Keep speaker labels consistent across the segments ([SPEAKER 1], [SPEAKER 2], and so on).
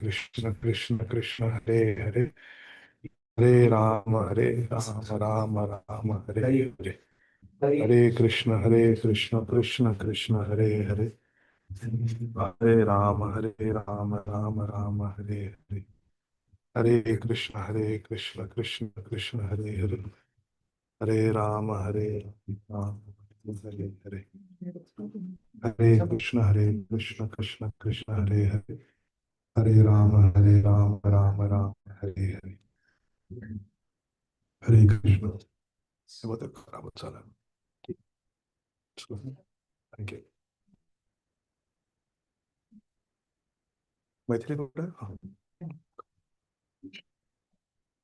[SPEAKER 1] Krishna Krishna Krishna Hare Hare Hare Rama Rama Rama Hare Hare Hare Krishna Krishna Krishna Hare Hare Hare Rama Rama Rama Hare Hare Hare Krishna Krishna Krishna Hare Hare Hare Rama Rama Hare Hare Hare Krishna Krishna Krishna Hare Hare Hare Rama Rama Rama Hare Hare Hare Krishna. बहुत खराब अच्छा लगा. Thank you. Maithili बोल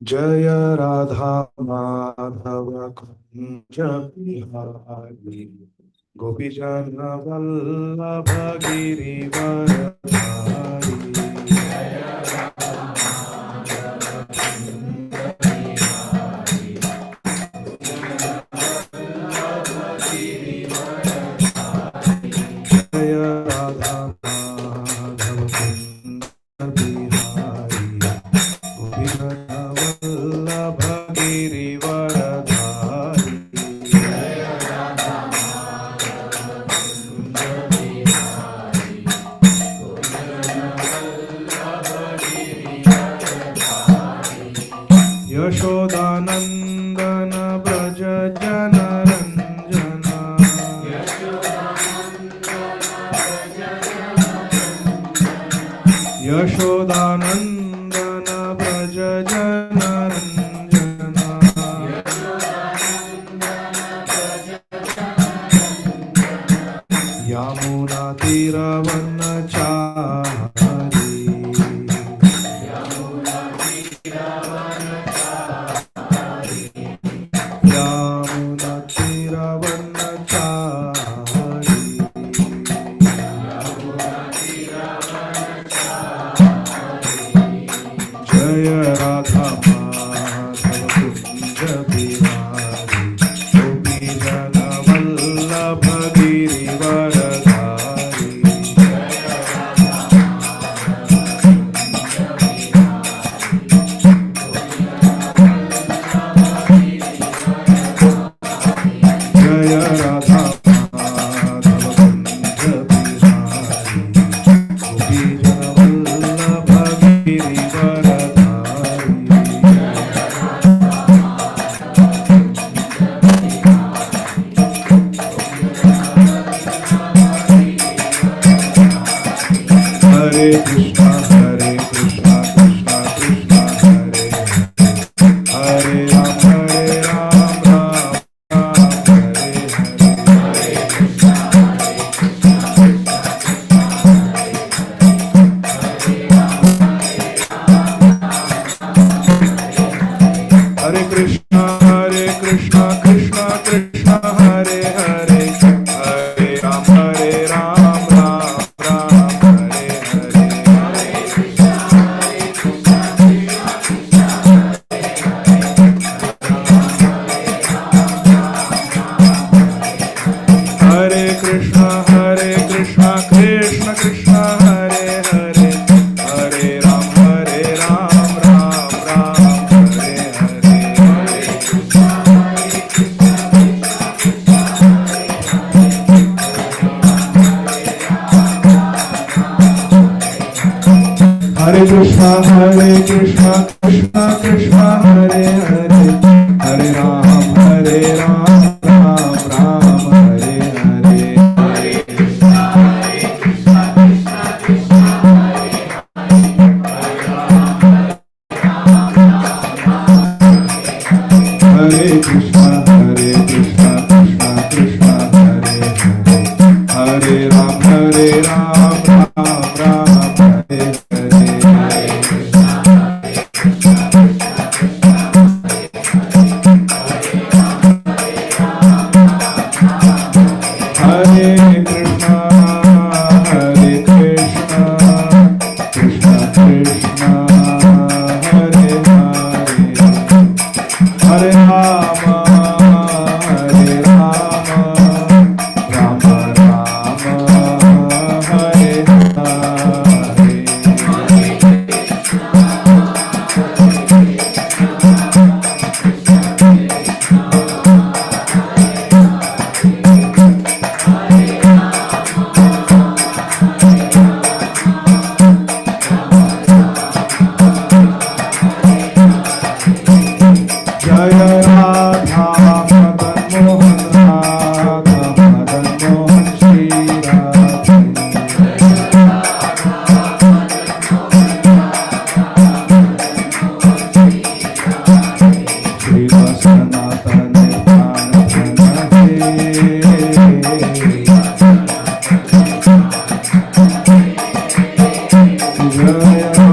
[SPEAKER 1] जय राधा माधव कुंज बिहारी गोपीजन वल्लभ गिरिवरधारी यशोदानंदन ब्रज जनरंजना यशोदानंदन ब्रज जनरंजना यमुना तीरवनचारी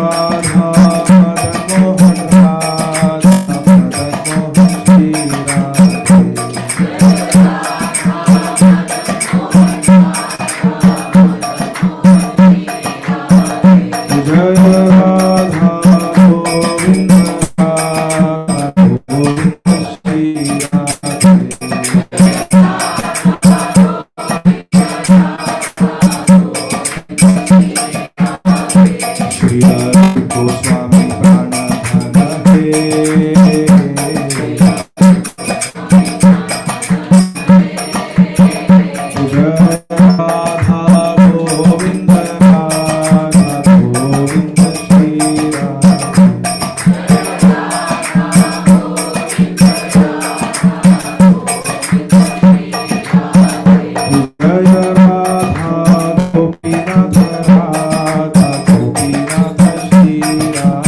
[SPEAKER 1] राधा मदन मोहन राधा मदन मोहन श्री राधे जय राधा गोविंद राधा गोविंद श्री राधे श्री राधे गोस्वामी प्राणधन हे जय राधा गोविंद राधा गोविंद श्री राधे जय राधा गोपीनाथ राधा गोपीनाथ श्री राधे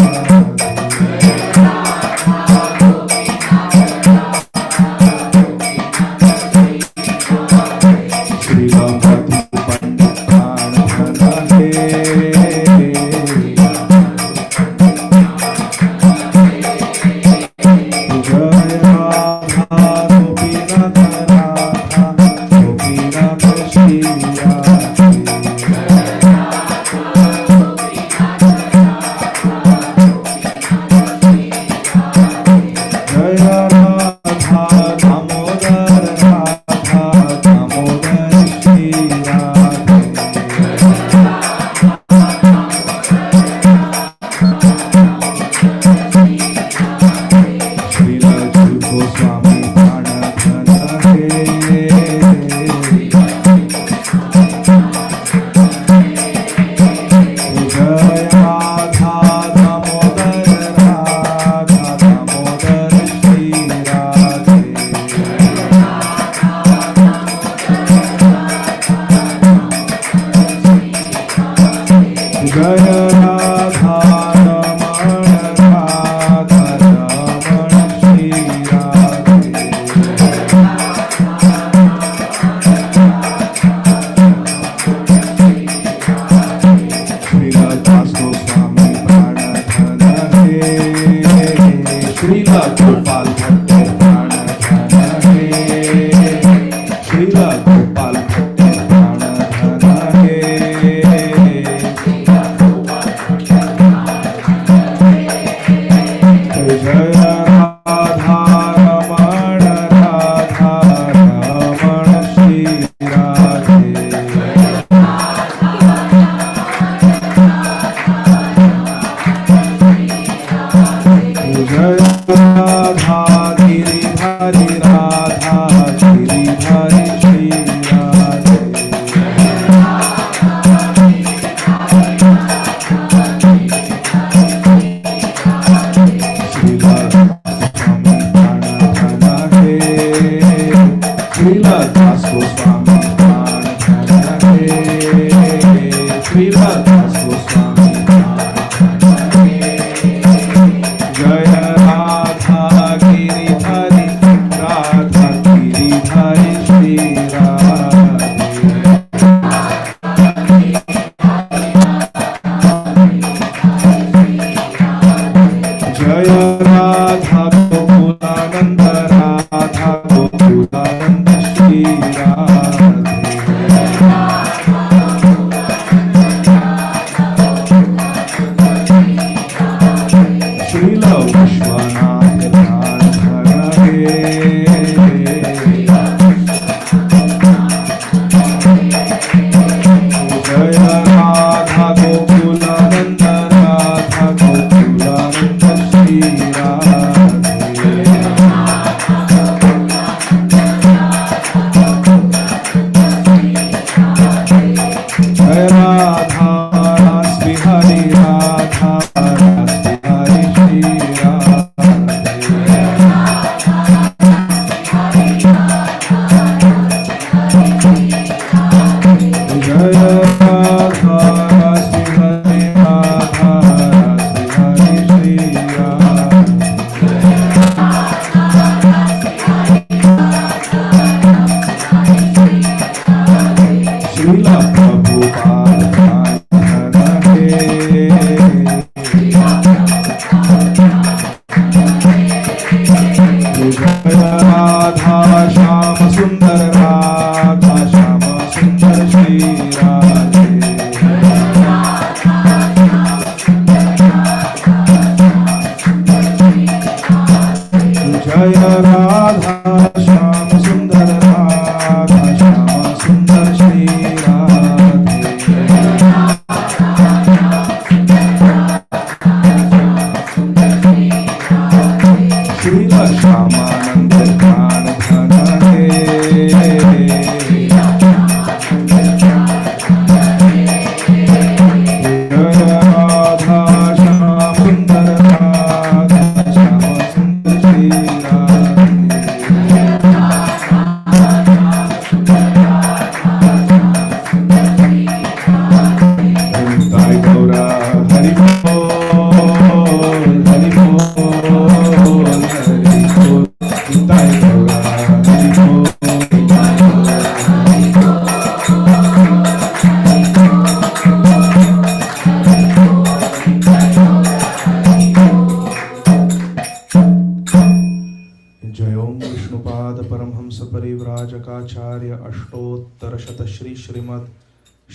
[SPEAKER 2] परिव्राजकाचार्य अष्टोत्तरशत श्री श्रीमद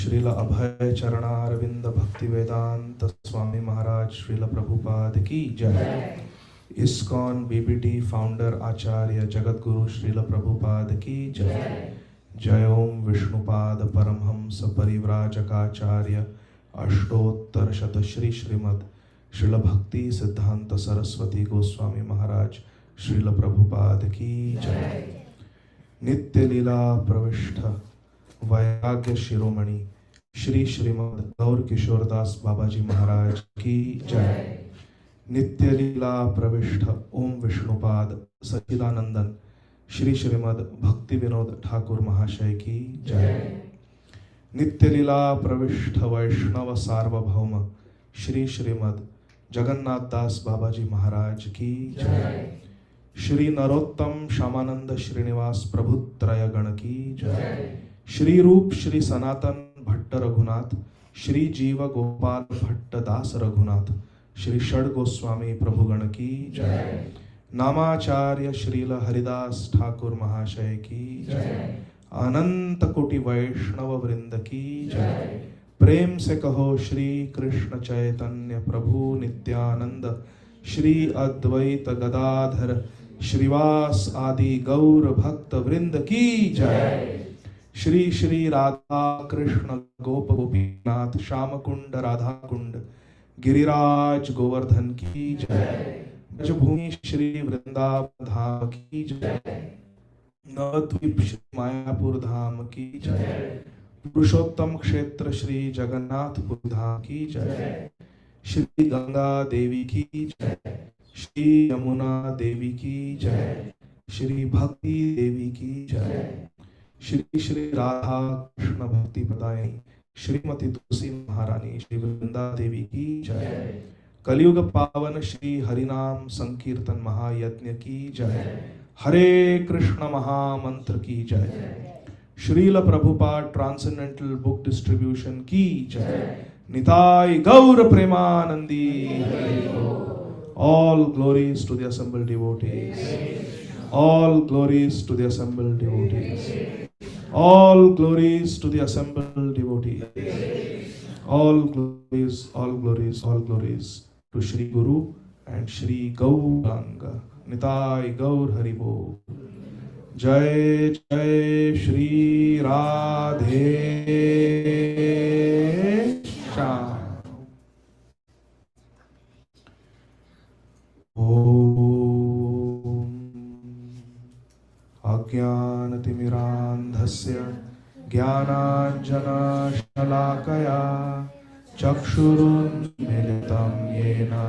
[SPEAKER 2] श्रील अभय चरणारविंद भक्ति वेदांत स्वामी महाराज श्रील प्रभुपाद की जय। इस्कॉन बीबीटी फाउंडर आचार्य जगत गुरु श्रील प्रभुपाद की जय। जय ओम विष्णुपाद परमहंस परिव्राजकाचार्य अष्टोत्तरशत श्री श्रीमद श्रील भक्ति सिद्धांत सरस्वती गोस्वामी महाराज श्रील प्रभुपाद की जय। नित्य लीला प्रविष्ट वैराग्य शिरोमणि श्री श्रीमद गौर किशोरदास बाबाजी महाराज की जय। नित्य लीला प्रविष्ट ओम विष्णुपाद सच्चिदानंदन श्री श्रीमद भक्ति विनोद ठाकुर महाशय की जय। नित्य लीला प्रविष्ट वैष्णव सार्वभौम श्री श्रीमद जगन्नाथ दास बाबाजी महाराज की जय। श्री नरोत्तम श्यामानंद श्रीनिवास प्रभुत्रय गण की जय। श्री रूप श्री सनातन भट्ट रघुनाथ श्री जीव गोपाल भट्ट दास रघुनाथ श्री षड गोस्वामी प्रभुगण की जय। नामाचार्य श्रील हरिदास ठाकुर महाशय की जय। अनंत कोटि वैष्णव वृंद की जय। प्रेम से कहो श्री कृष्ण चैतन्य प्रभु नित्यानंद श्री अद्वैत गदाधर श्रीवास आदि गौर भक्त वृंद की जय। श्री श्री राधा कृष्ण गोप गोपीनाथ श्याम कुंड राधा कुंड गिरिराज गोवर्धन की जय। ब्रजभूमि श्री वृंदावन धाम की जय। नवद्वीप श्री मायापुर धाम की जय। पुरुषोत्तम क्षेत्र श्री जगन्नाथपुर धाम की जय। श्री गंगा देवी की जय। श्री यमुना देवी की जय। श्री भक्ति देवी की जय। श्री श्री राधा कृष्ण भक्ति प्रदायिनी श्रीमती तुलसी महारानी श्री वृंदा देवी की जय। कलयुग पावन श्री हरिनाम संकीर्तन महायज्ञ की जय। हरे कृष्ण महामंत्र की जय। Srila Prabhupada transcendental book distribution की जय। निताय गौर Premanandi. All glories to the assembled devotees. All glories to the assembled devotees. All glories to the assembled devotees. All glories, all glories, all glories to Shri Guru and Shri Gauranga. Nitai Gaur Haribo. Jai Jai Shri Radhe Shyam. Om Ajnanatimirandhasya Jnananjanashalakaya Chakshurunmilitam Yena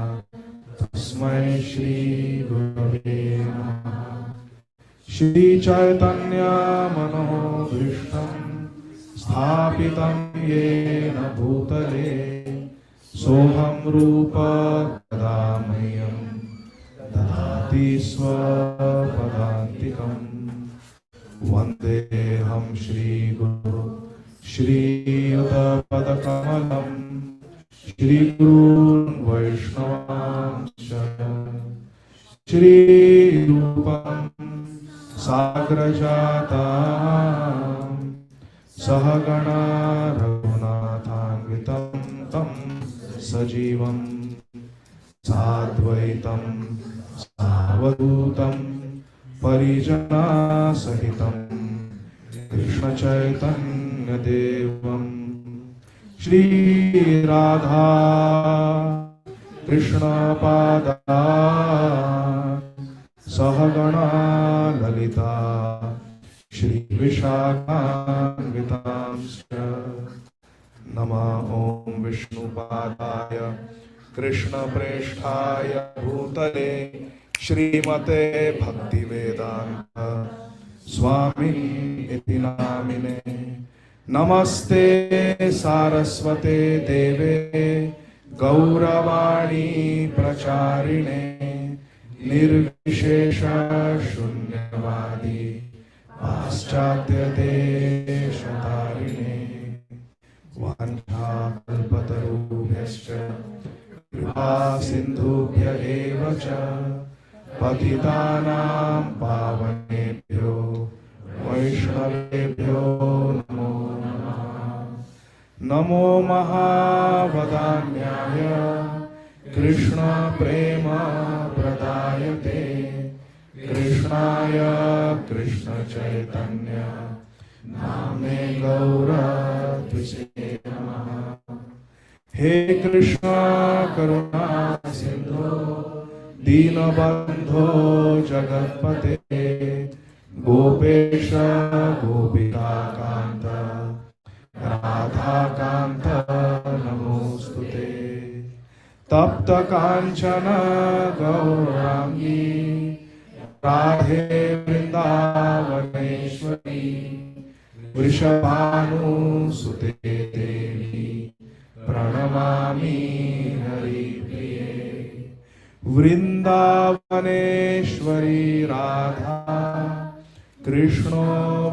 [SPEAKER 2] Tasmai Shri Gurave Namaha. Shri Chaitanya Manobhishtam Sthapitam Yena Bhutale Soham Rupa Kadamayam Dadati Swapadantikam. Vandeham Shri Guru Shri Udapadakamalam Shri Gurun Vaishnavam Shri Rupam Sagrajatam Sahagana Raghunathanvitam Tam Sajivam Sadvaitam Savadutam Parijana Sahitam Krishna Chaitanya Devam Shri Radha Krishna Pada Sahagana Lalita Shri Vishakhanvitamsya. Nama Om Vishnupadaya Krishna Presthaya Bhutale Shrimate Bhakti Vedanta Swami iti namine. Namaste Saraswate Deve Gauravani Pracharine Nirvishesha Shunyavadi Paschatya Deshatarine. Vancha kalpatarubhyascha kripa sindhubhya eva cha patitanam pavanebhyo वैष्णवेभ्यो नमो नमः। नमो महावदान्याय कृष्ण प्रेम प्रदायते कृष्णाय कृष्ण चैतन्य नाम्ने गौरद्विषे नमः। हे कृष्ण करुणा सिंधु दीनबंधो जगत्पते गोपेश गोपिकान्त राधाकान्त नमोस्तुते। तप्त कांचन गौरांगी राधे वृंदावनेश्वरी वृषभानुसुते देवी प्रणमामि हरिप्रिये। वृंदावनेश्वरी राधा कृष्णो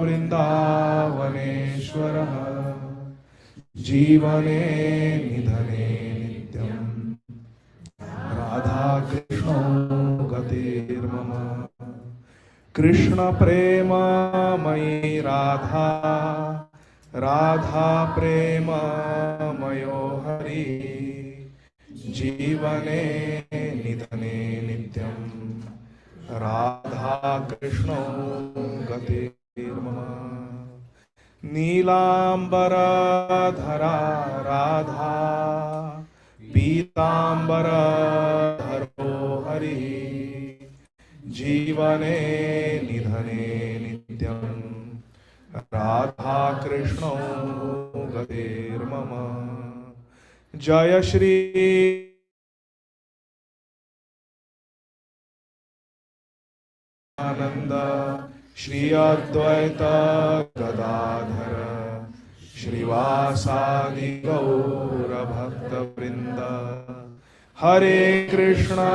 [SPEAKER 2] वृंदावनेश्वरः जीवने निधने नित्यं राधा कृष्णो गतिर्मम। कृष्ण प्रेम मयि राधा राधा प्रेम मयो हरि जीवने निधने नित्यं राधा कृष्णो गतिर्मम। नीलांबरधरा राधा पीतांबरधरो हरि जीवने निधने नित्यं राधा कृष्णो गतिर्मम। जय श्री आनंद श्री अद्वैत गदाधर श्रीवासादि गौर भक्त वृंद। हरे कृष्णा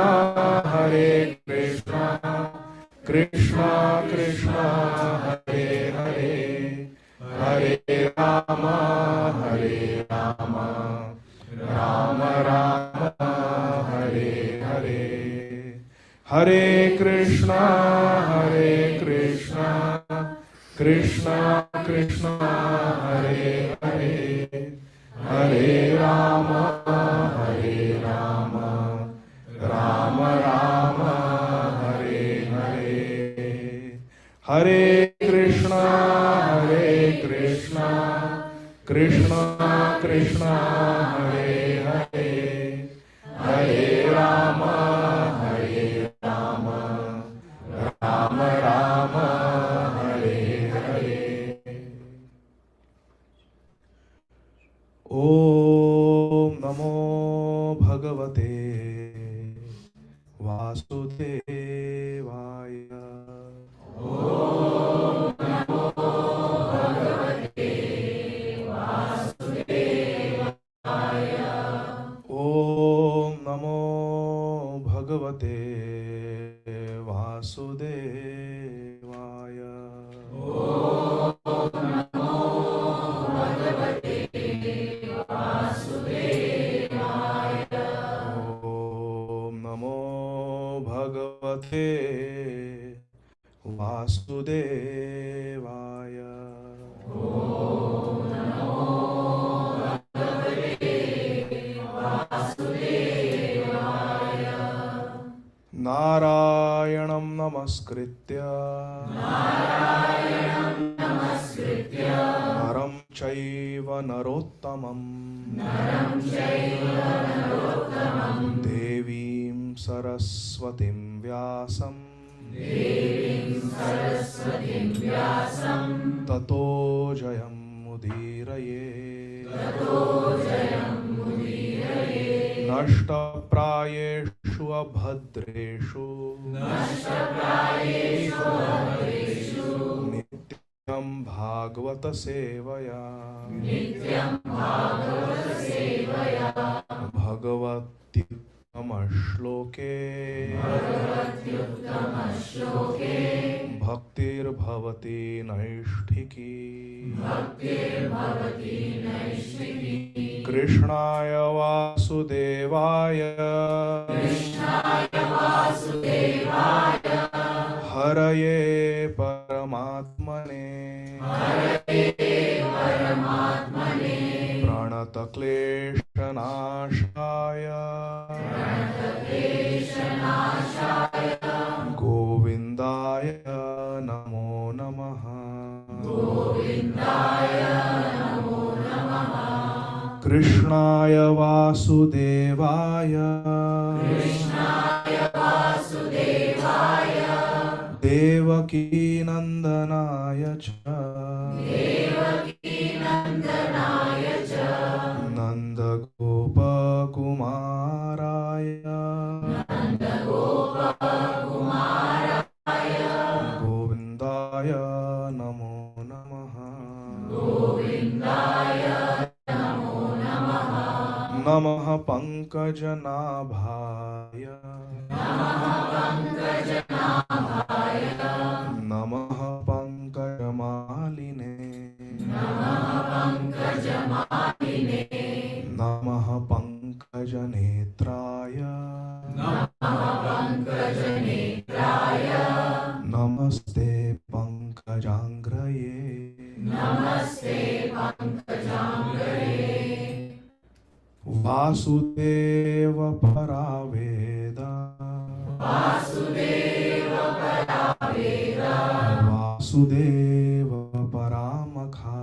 [SPEAKER 2] कृष्णा कृष्णा हरे हरे हरे राम राम राम हरे हरे। हरे कृष्णा कृष्णा कृष्णा हरे हरे हरे राम राम राम हरे हरे। हरे कृष्णा कृष्णा कृष्णा हरे हरे हरे राम राम राम हरे हरे। ओम नमो भगवते वासुदेवाय। ओम नमो भगवते वासुदेवाय। ओम नमो भगवते वासुदेवाय। ओम नमो भगवते वासुदेवाय। ओम नमो भगवते वासुदेवाय। ओम नमो भगवते वासुदेवाय। नारायणं नमस्कृत्य नरं चैव नरोत्तमं देवीं सरस्वतीं व्यासं ततो जयमुदीरये। नष्टप्रायेषु अभद्रेषु नित्यं भागवत सेवया भगवत्युत्तमश्लोके भक्तिर्भवति नैष्ठिकी। कृष्णाय वासुदेवाय हरये परमात्मने प्रणतक्लेशनाशाय गोविन्दाय नमो नमः। कृष्णाय वासुदेवाय देवकीनन्दनाय च नन्दगोपकुमाराय गोविन्दाय नमो नमः। नमः पङ्कजनाभाय नमः पङ्कजमालिने नमः पङ्कजनेत्राय नमस्ते पङ्कजाङ्घ्रये वासुदेव परावेद वासुदेव परामखा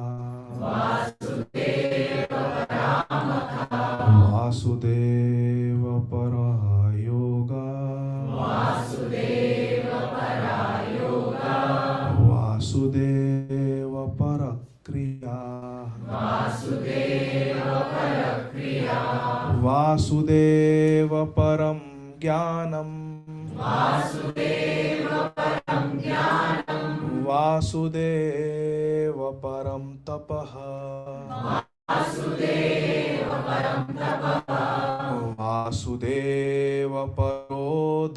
[SPEAKER 2] वासुदेव परयोगा वासुदेव परक्रिया वासुदेव परं ज्ञानम् वासुदेव परं तपः वासुदेव परो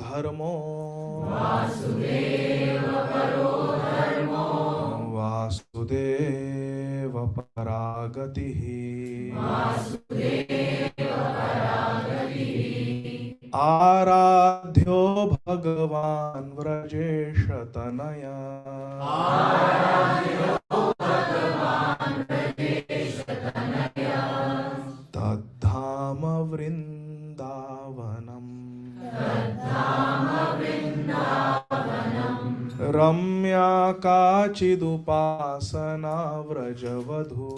[SPEAKER 2] धर्मो वासुदेव परागतिः आराध्यो भगवान् व्रजेशतनया तद्धाम वृन्दावनम् रम्या काचिदुपासना व्रजवधू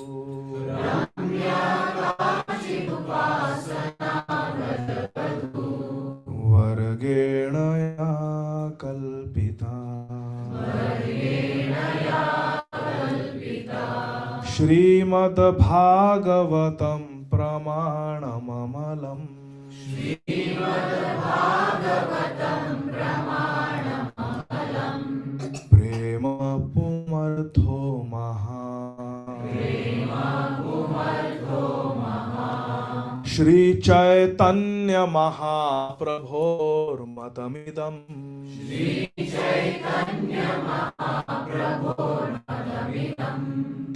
[SPEAKER 2] वर्गेण या कल्पिता श्रीमद्भागवतं प्रमाणममलम् प्रेम पुमर्थो श्री चैतन्य महाप्रभोर्मतमिदम्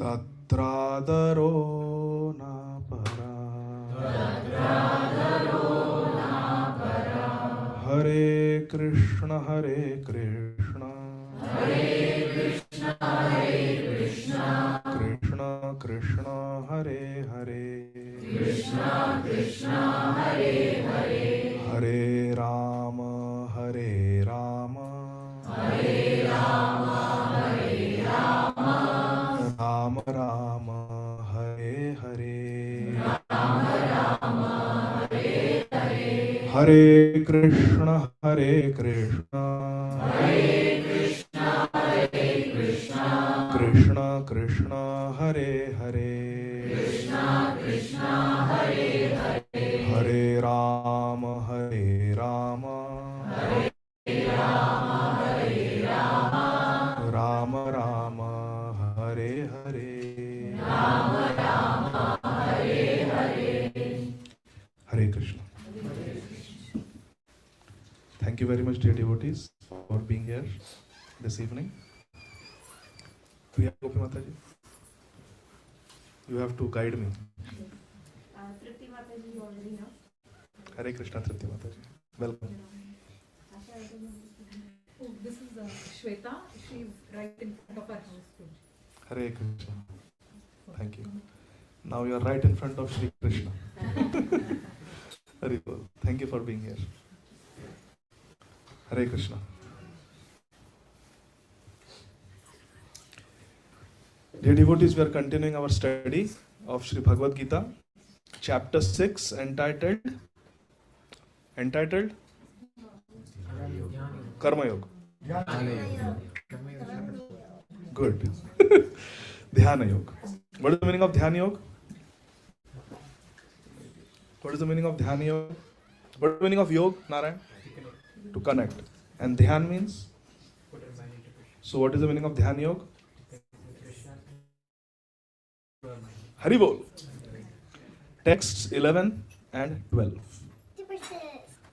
[SPEAKER 2] तत्रादरो न परा। हरे Krishna Krishna Krishna Hare Hare Hare Ram Ram Ram Hare Hare Hare Krishna Krishna Krishna Hare Hare Hare Ram Ram Ram Hare Hare Hare Krishna. Thank you very much, dear devotees, for being here this evening. Priya Gopi Mataji, you have to guide me.
[SPEAKER 3] Tripti Mataji, you already know.
[SPEAKER 2] Hare Krishna, Tripti Mataji. Welcome.
[SPEAKER 4] Oh, this is Shweta. She's right in front of our house too.
[SPEAKER 2] Hare Krishna. Thank you. Now you are right in front of Shri Krishna. Hari Bol. Thank you for being here. Hare Krishna. Dear devotees, we are continuing our study of Śrī Bhagavad Gītā, chapter 6, entitled Karma Yoga. Good. Dhyana Yoga. What is the meaning of Dhyana Yoga? What is the meaning of Dhyana Yoga? What is the meaning of Yoga, Narayan? To connect. And Dhyan means? So what is the meaning of Dhyana Yoga? Hari Bol. Texts 11 and 12.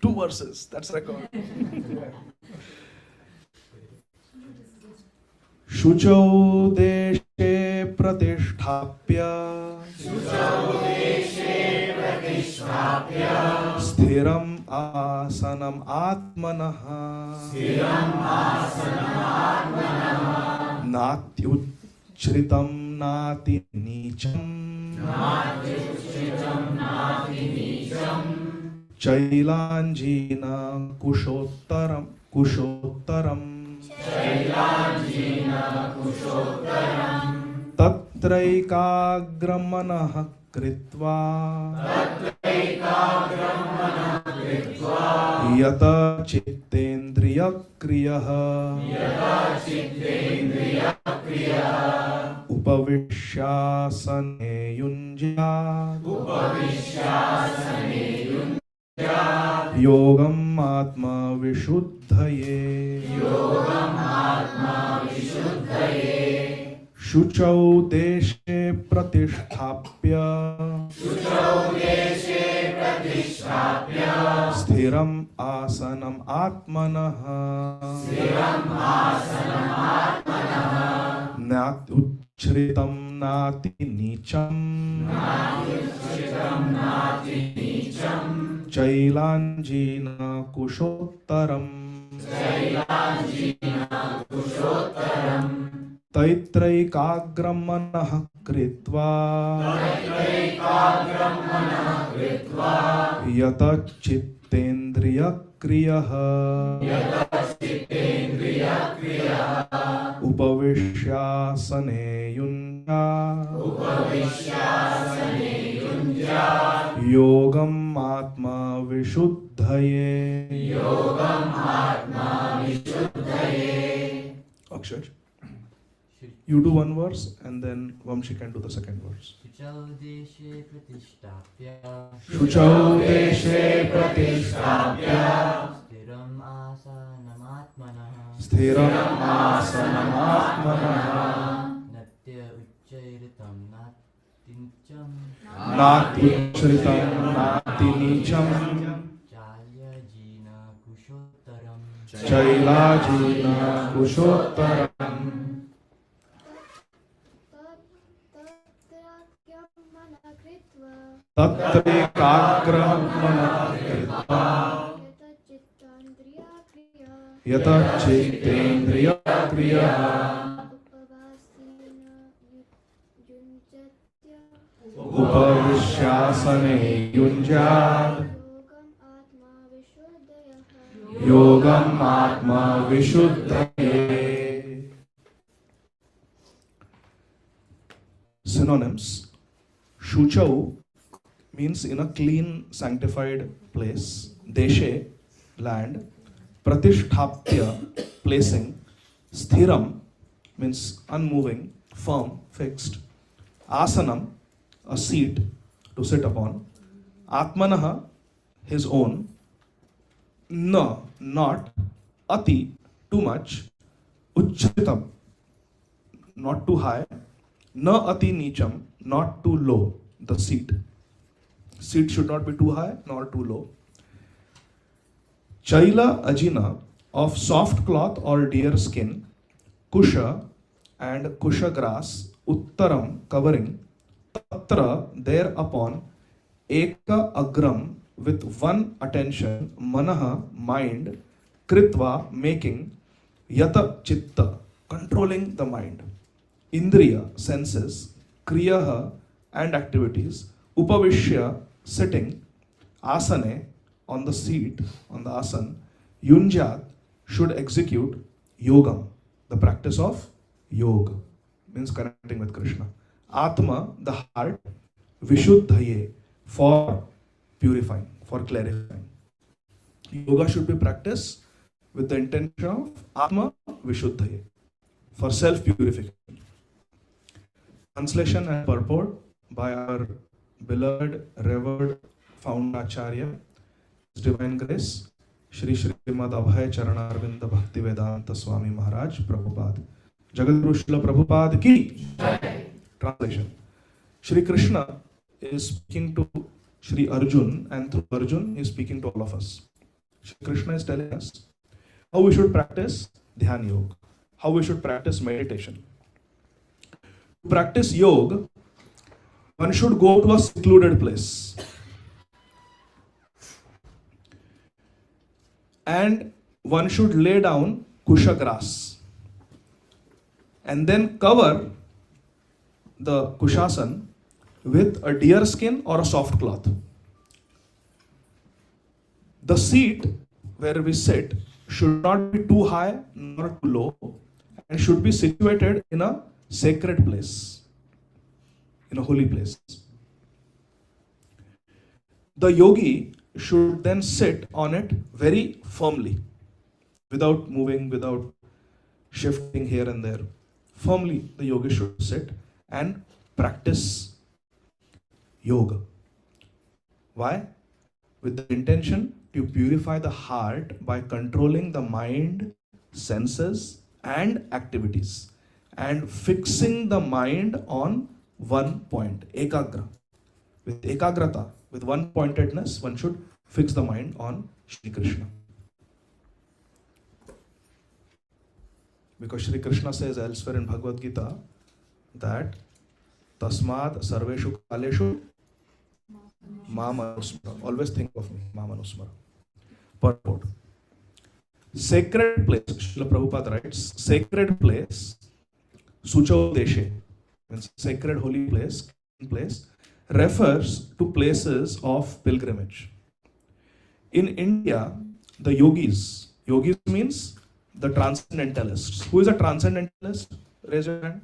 [SPEAKER 2] 2 verses. That's record. Shuchau deshe pratishthapya Sthiram asanam atmanah Natyuchritam nati nicham Chailanjina kushottaram Tatraikagramanah kritva Yata chittendriya kriyah Upavishyasane yunjyat Yogam atma vishuddhaye Shuchau deshe pratisthapya Sthiram asanam atmanah Natyuchritam nati nicham Chailanjina kushottaram Taitraikagram manah kritva Yata chittendriya kriyah Upavishyasane yunja Yogam atma vishuddhaye Akshay, you do one verse and then Vamshi can do the second verse.
[SPEAKER 5] Shuchau deshe pratishtapya Sthiram asanam Natya uchchairitam nati nicham Chailajina kushottaram Tatraikagramanah kritva Yata chittendriya kriyah Upavishyasane yunjyat Yogam atma vishuddhaye. Synonyms. Shuchau means in a clean, sanctified place. Deshe, land. Pratisthapya, placing. Sthiram means unmoving, firm, fixed. Asanam, a seat to sit upon. Atmanaha, his own. Na, not. Ati, too much. Uchritam, not too high. Na ati nicham, not too low. The seat. Seat should not be too high nor too low. Chaila ajina, of soft cloth or deer skin. Kusha and kusha grass. Uttaram, covering. Tatra, thereupon. Eka agram, with one attention. Manaha, mind. Kritva, making. Yata chitta, controlling the mind. Indriya, senses. Kriyaha, and activities, upavishya, sitting, asane, on the seat, on the asan, yunjat, should execute yogam, the practice of yoga, means connecting with Krishna. Atma, the heart, vishuddhaye, for purifying, for clarifying. Yoga should be practiced with the intention of Atma Vishuddhaye, for self-purification. Translation and purport by our beloved, revered founder Acharya, His Divine Grace, Shri Srimad Abhay Charanarvinda Bhakti Vedanta Swami Maharaj Prabhupada. Jagadguru Srila Prabhupada ki. Translation. Shri Krishna is speaking to Shri Arjun, and through Arjun he is speaking to all of us. Shri Krishna is telling us how we should practice Dhyan Yoga, how we should practice meditation. To practice yoga, one should go to a secluded place. And one should lay down kusha grass and then cover the kushasan with a deer skin or a soft cloth. The seat where we sit should not be too high nor too low and should be situated in a sacred place, in a holy place. The yogi should then sit on it very firmly, without moving, without shifting here and there. Firmly, the yogi should sit and practice yoga. Why? With the intention to purify the heart by controlling the mind, senses, and activities, and fixing the mind on one point, ekagra. With ekagrata, with one pointedness, one should fix the mind on Shri Krishna. Because Shri Krishna says elsewhere in Bhagavad Gītā that Tasmad Sarveshu Kaleshu Mamanusmara. Always think of me, Mamanusmara. Purport. Sacred place, Srila Prabhupada writes, sacred place, Sucho Deshe, means sacred holy place, refers to places of pilgrimage. In India, the yogis means the transcendentalists. Who is a transcendentalist? Raise your hand.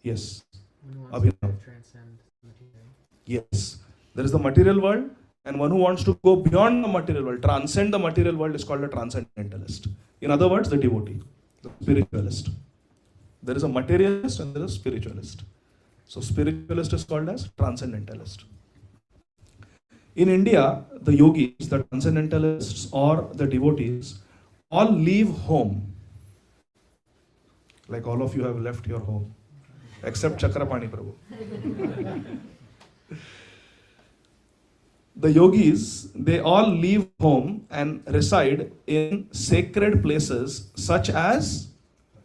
[SPEAKER 5] Yes. Abhinav. Yes. There is the material world, and one who wants to go beyond the material world, transcend the material world, is called a transcendentalist. In other words, the devotee, the spiritualist. There is a materialist and there is a spiritualist. So spiritualist is called as transcendentalist. In India, the yogis, the transcendentalists or the devotees all leave home. Like all of you have left your home. Except Chakrapani Prabhu. The yogis, they all leave home and reside in sacred places such as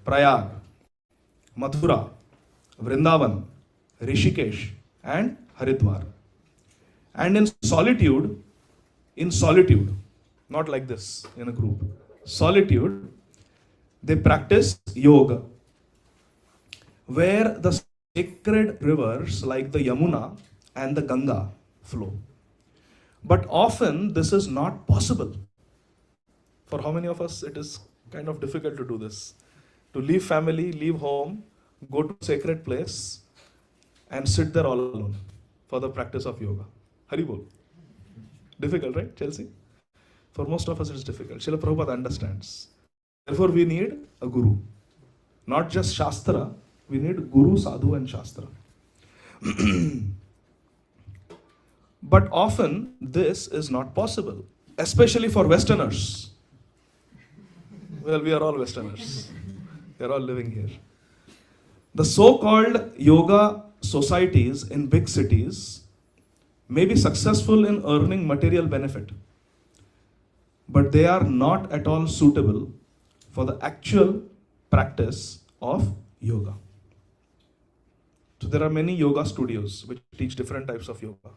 [SPEAKER 5] Prayag, Mathura, Vrindavan, Rishikesh, and Haridwar. And in solitude, not like this in a group, solitude, they practice yoga, where the sacred rivers like the Yamuna and the Ganga flow. But often this is not possible. For how many of us it is kind of difficult to do this? To leave family, leave home, go to a sacred place and sit there all alone for the practice of yoga. Haribol. Difficult, right, Chelsea? For most of us it is difficult. Srila Prabhupada understands. Therefore we need a guru. Not just Shastra, we need Guru, Sadhu and Shastra. But often this is not possible, especially for Westerners. Well, we are all Westerners. We are all living here. The so-called yoga societies in big cities may be successful in earning material benefit, but they are not at all suitable for the actual practice of yoga. So there are many yoga studios which teach different types of yoga.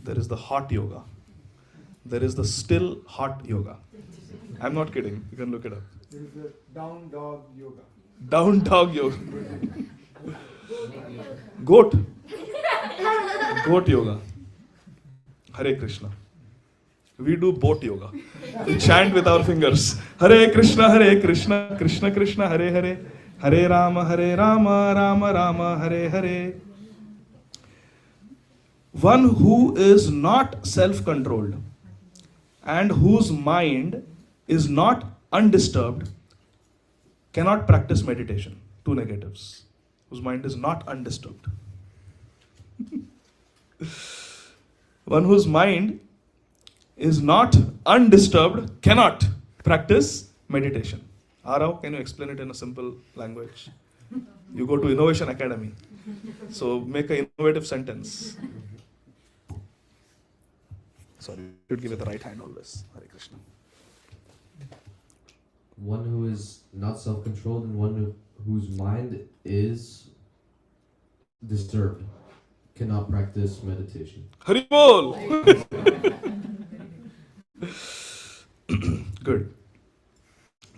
[SPEAKER 5] There is the hot yoga. There is the still hot yoga. I'm not kidding. You can look it up.
[SPEAKER 1] There is the down dog yoga.
[SPEAKER 5] Down dog yoga. Goat. Goat yoga. Hare Krishna. We do boat yoga. We chant with our fingers. Hare Krishna, Krishna Krishna, Hare Hare, Hare Rama, Rama Rama, Hare Hare. One who is not self-controlled and whose mind is not undisturbed cannot practice meditation. Two negatives. Whose mind is not undisturbed. One whose mind is not undisturbed cannot practice meditation. Arav, can you explain it in a simple language? You go to Innovation Academy. So make an innovative sentence. Sorry, you should give it the right hand always. Hare Krishna.
[SPEAKER 6] One who is not self-controlled and one whose mind is disturbed cannot practice meditation.
[SPEAKER 5] Hari Bol! Good.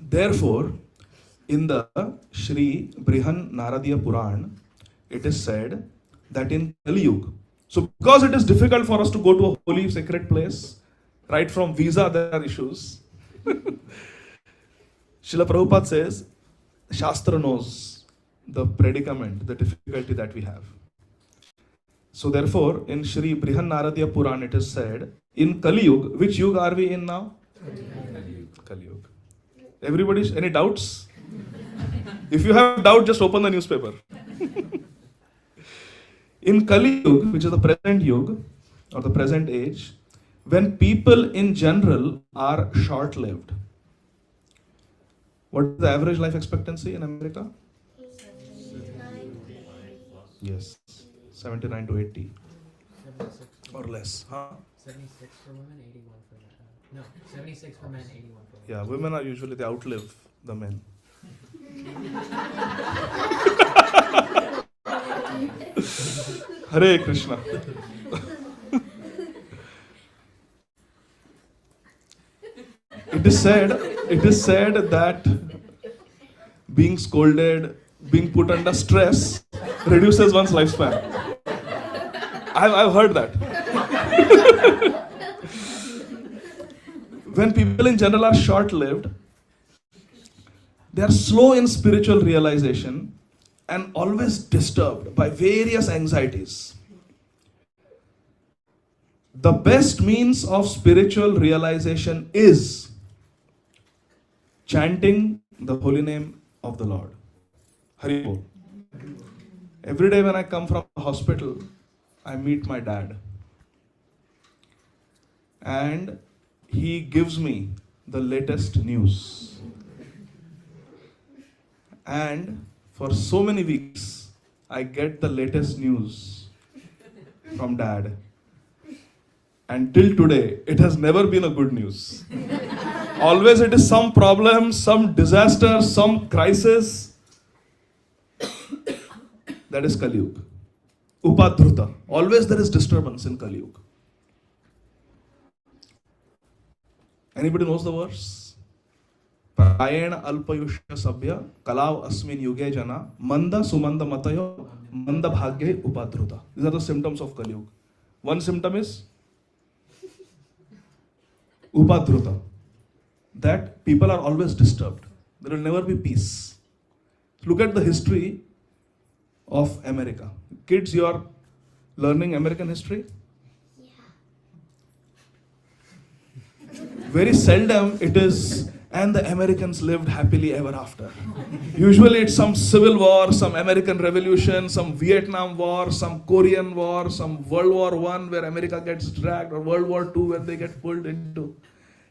[SPEAKER 5] Therefore, in the Śrī Bhagavad Gītā, it is said that in Kali Yuga, so because it is difficult for us to go to a holy sacred place, right from visa there are issues. Srila Prabhupada says, Shastra knows the predicament, the difficulty that we have. So therefore, in Śrī Bhagavad Gītā, it is said, in Kali Yuga, which Yuga are we in now? Kali Yuga. Everybody, any doubts? If you have doubt, just open the newspaper. In Kali Yuga, which is the present Yuga, or the present age, when people in general are short-lived. What is the average life expectancy in America? Yes, 79 to 80.
[SPEAKER 7] 76.
[SPEAKER 5] Or less. Huh?
[SPEAKER 7] 76 for women, 81 for men. No, 76 for men, 81 for women.
[SPEAKER 5] Yeah, women are usually, they outlive the men. Hare Krishna. It is said that being scolded, being put under stress reduces one's lifespan. I've heard that. When people in general are short-lived, they are slow in spiritual realization and always disturbed by various anxieties. The best means of spiritual realization is chanting the holy name of the Lord. Hari Bol. Every day when I come from the hospital, I meet my dad. And he gives me the latest news. And for so many weeks, I get the latest news from dad. And till today, it has never been a good news. Always it is some problem, some disaster, some crisis. That is Kali Yuga. Upadhruta. Always there is disturbance in Kali Yuga. Anybody knows the verse? Prayena alpayushya sabya kalav asmin yuge jana manda sumanda matayo manda bhagye upadhruta. These are the symptoms of Kali Yuga. One symptom is upadhruta. That people are always disturbed. There will never be peace. Look at the history of America. Kids, you are learning American history? Very seldom it is, and the Americans lived happily ever after. Usually it's some civil war, some American revolution, some Vietnam war, some Korean war, some World War I where America gets dragged, or World War II where they get pulled into.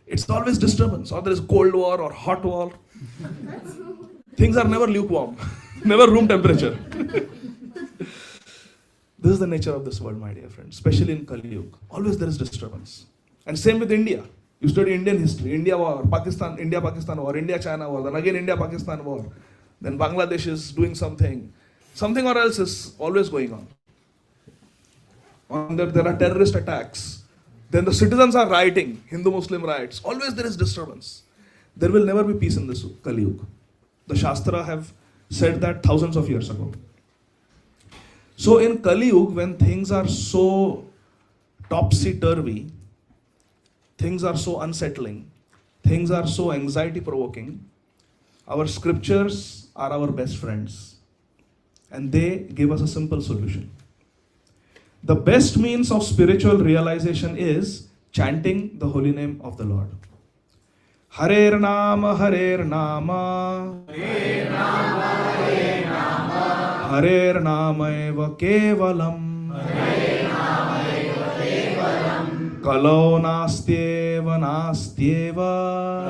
[SPEAKER 5] It's always disturbance, or there is Cold War or hot war. Things are never lukewarm, never room temperature. This is the nature of this world, my dear friends, especially in Kali Yuga. Always there is disturbance. And same with India. You study Indian history, India war, India-Pakistan war, India-China war, then again India-Pakistan war. Then Bangladesh is doing something. Something or else is always going on. There are terrorist attacks. Then the citizens are rioting, Hindu-Muslim riots. Always there is disturbance. There will never be peace in this Kali Yuga. The Shastra have said that thousands of years ago. So in Kali Yuga, when things are so topsy-turvy, things are so unsettling, things are so anxiety-provoking, our scriptures are our best friends. And they give us a simple solution. The best means of spiritual realization is chanting the holy name of the Lord. Harer Nama, Harer Nama, Harer Nama, Harer Nama, Harer Nama eva kevalam, Harer Nama eva kevalam, Kalau nastyeva nastyeva,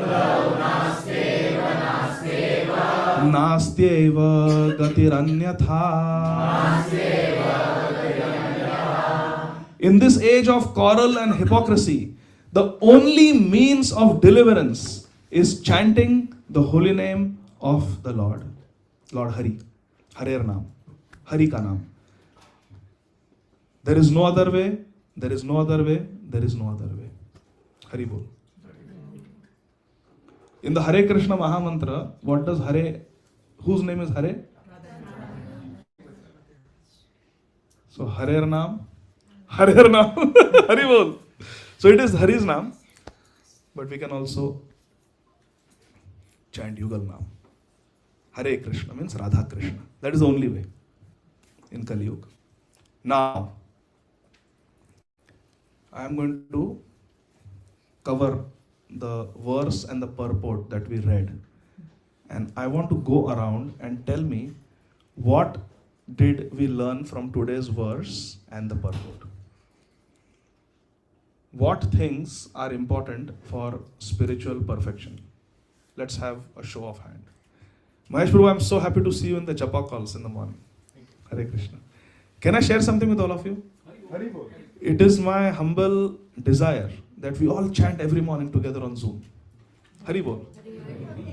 [SPEAKER 5] Kalau nastyeva nastyeva, Nastyeva gatiranyatha, Nastyeva gatiranyatha. In this age of quarrel and hypocrisy, the only means of deliverance is chanting the holy name of the Lord. Lord Hari. Harer Naam. Hari ka naam. There is no other way. There is no other way. There is no other way. Hari Bol. In the Hare Krishna Mahamantra, what does Hare, whose name is Hare? So Harer Naam. Harer Naam. Hari Bol. So it is Hari's Naam, but we can also chant Yugal Naam. Hare Krishna means Radha Krishna. That is the only way in Kali Yuga. Now, I am going to cover the verse and the purport that we read. And I want to go around and tell me what did we learn from today's verse and the purport. What things are important for spiritual perfection? Let's have a show of hand. Mahesh Prabhu, I'm so happy to see you in the japa calls in the morning. Hare Krishna. Can I share something with all of you? It is my humble desire that we all chant every morning together on Zoom. Hari Bol.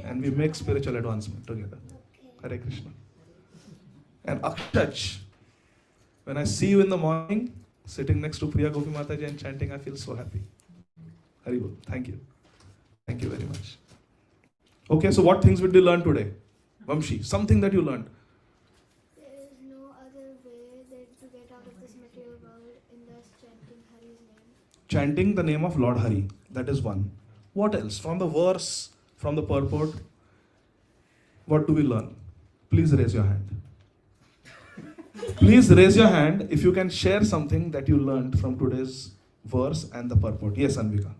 [SPEAKER 5] And we make spiritual advancement together. Hare Krishna. And Akshach, when I see you in the morning, sitting next to Priya Gopi Mataji and chanting, I feel so happy. Hari Bol. Thank you. Thank you very much. Okay, so what things did you learn today? Vamshi, something that you learned.
[SPEAKER 8] There is no other way than to get out of this material world in thus chanting Hari's name.
[SPEAKER 5] Chanting the name of Lord Hari. That is one. What else? From the verse, from the purport, what do we learn? Please raise your hand. Please raise your hand if you can share something that you learned from today's verse and the purport. Yes, Anvika.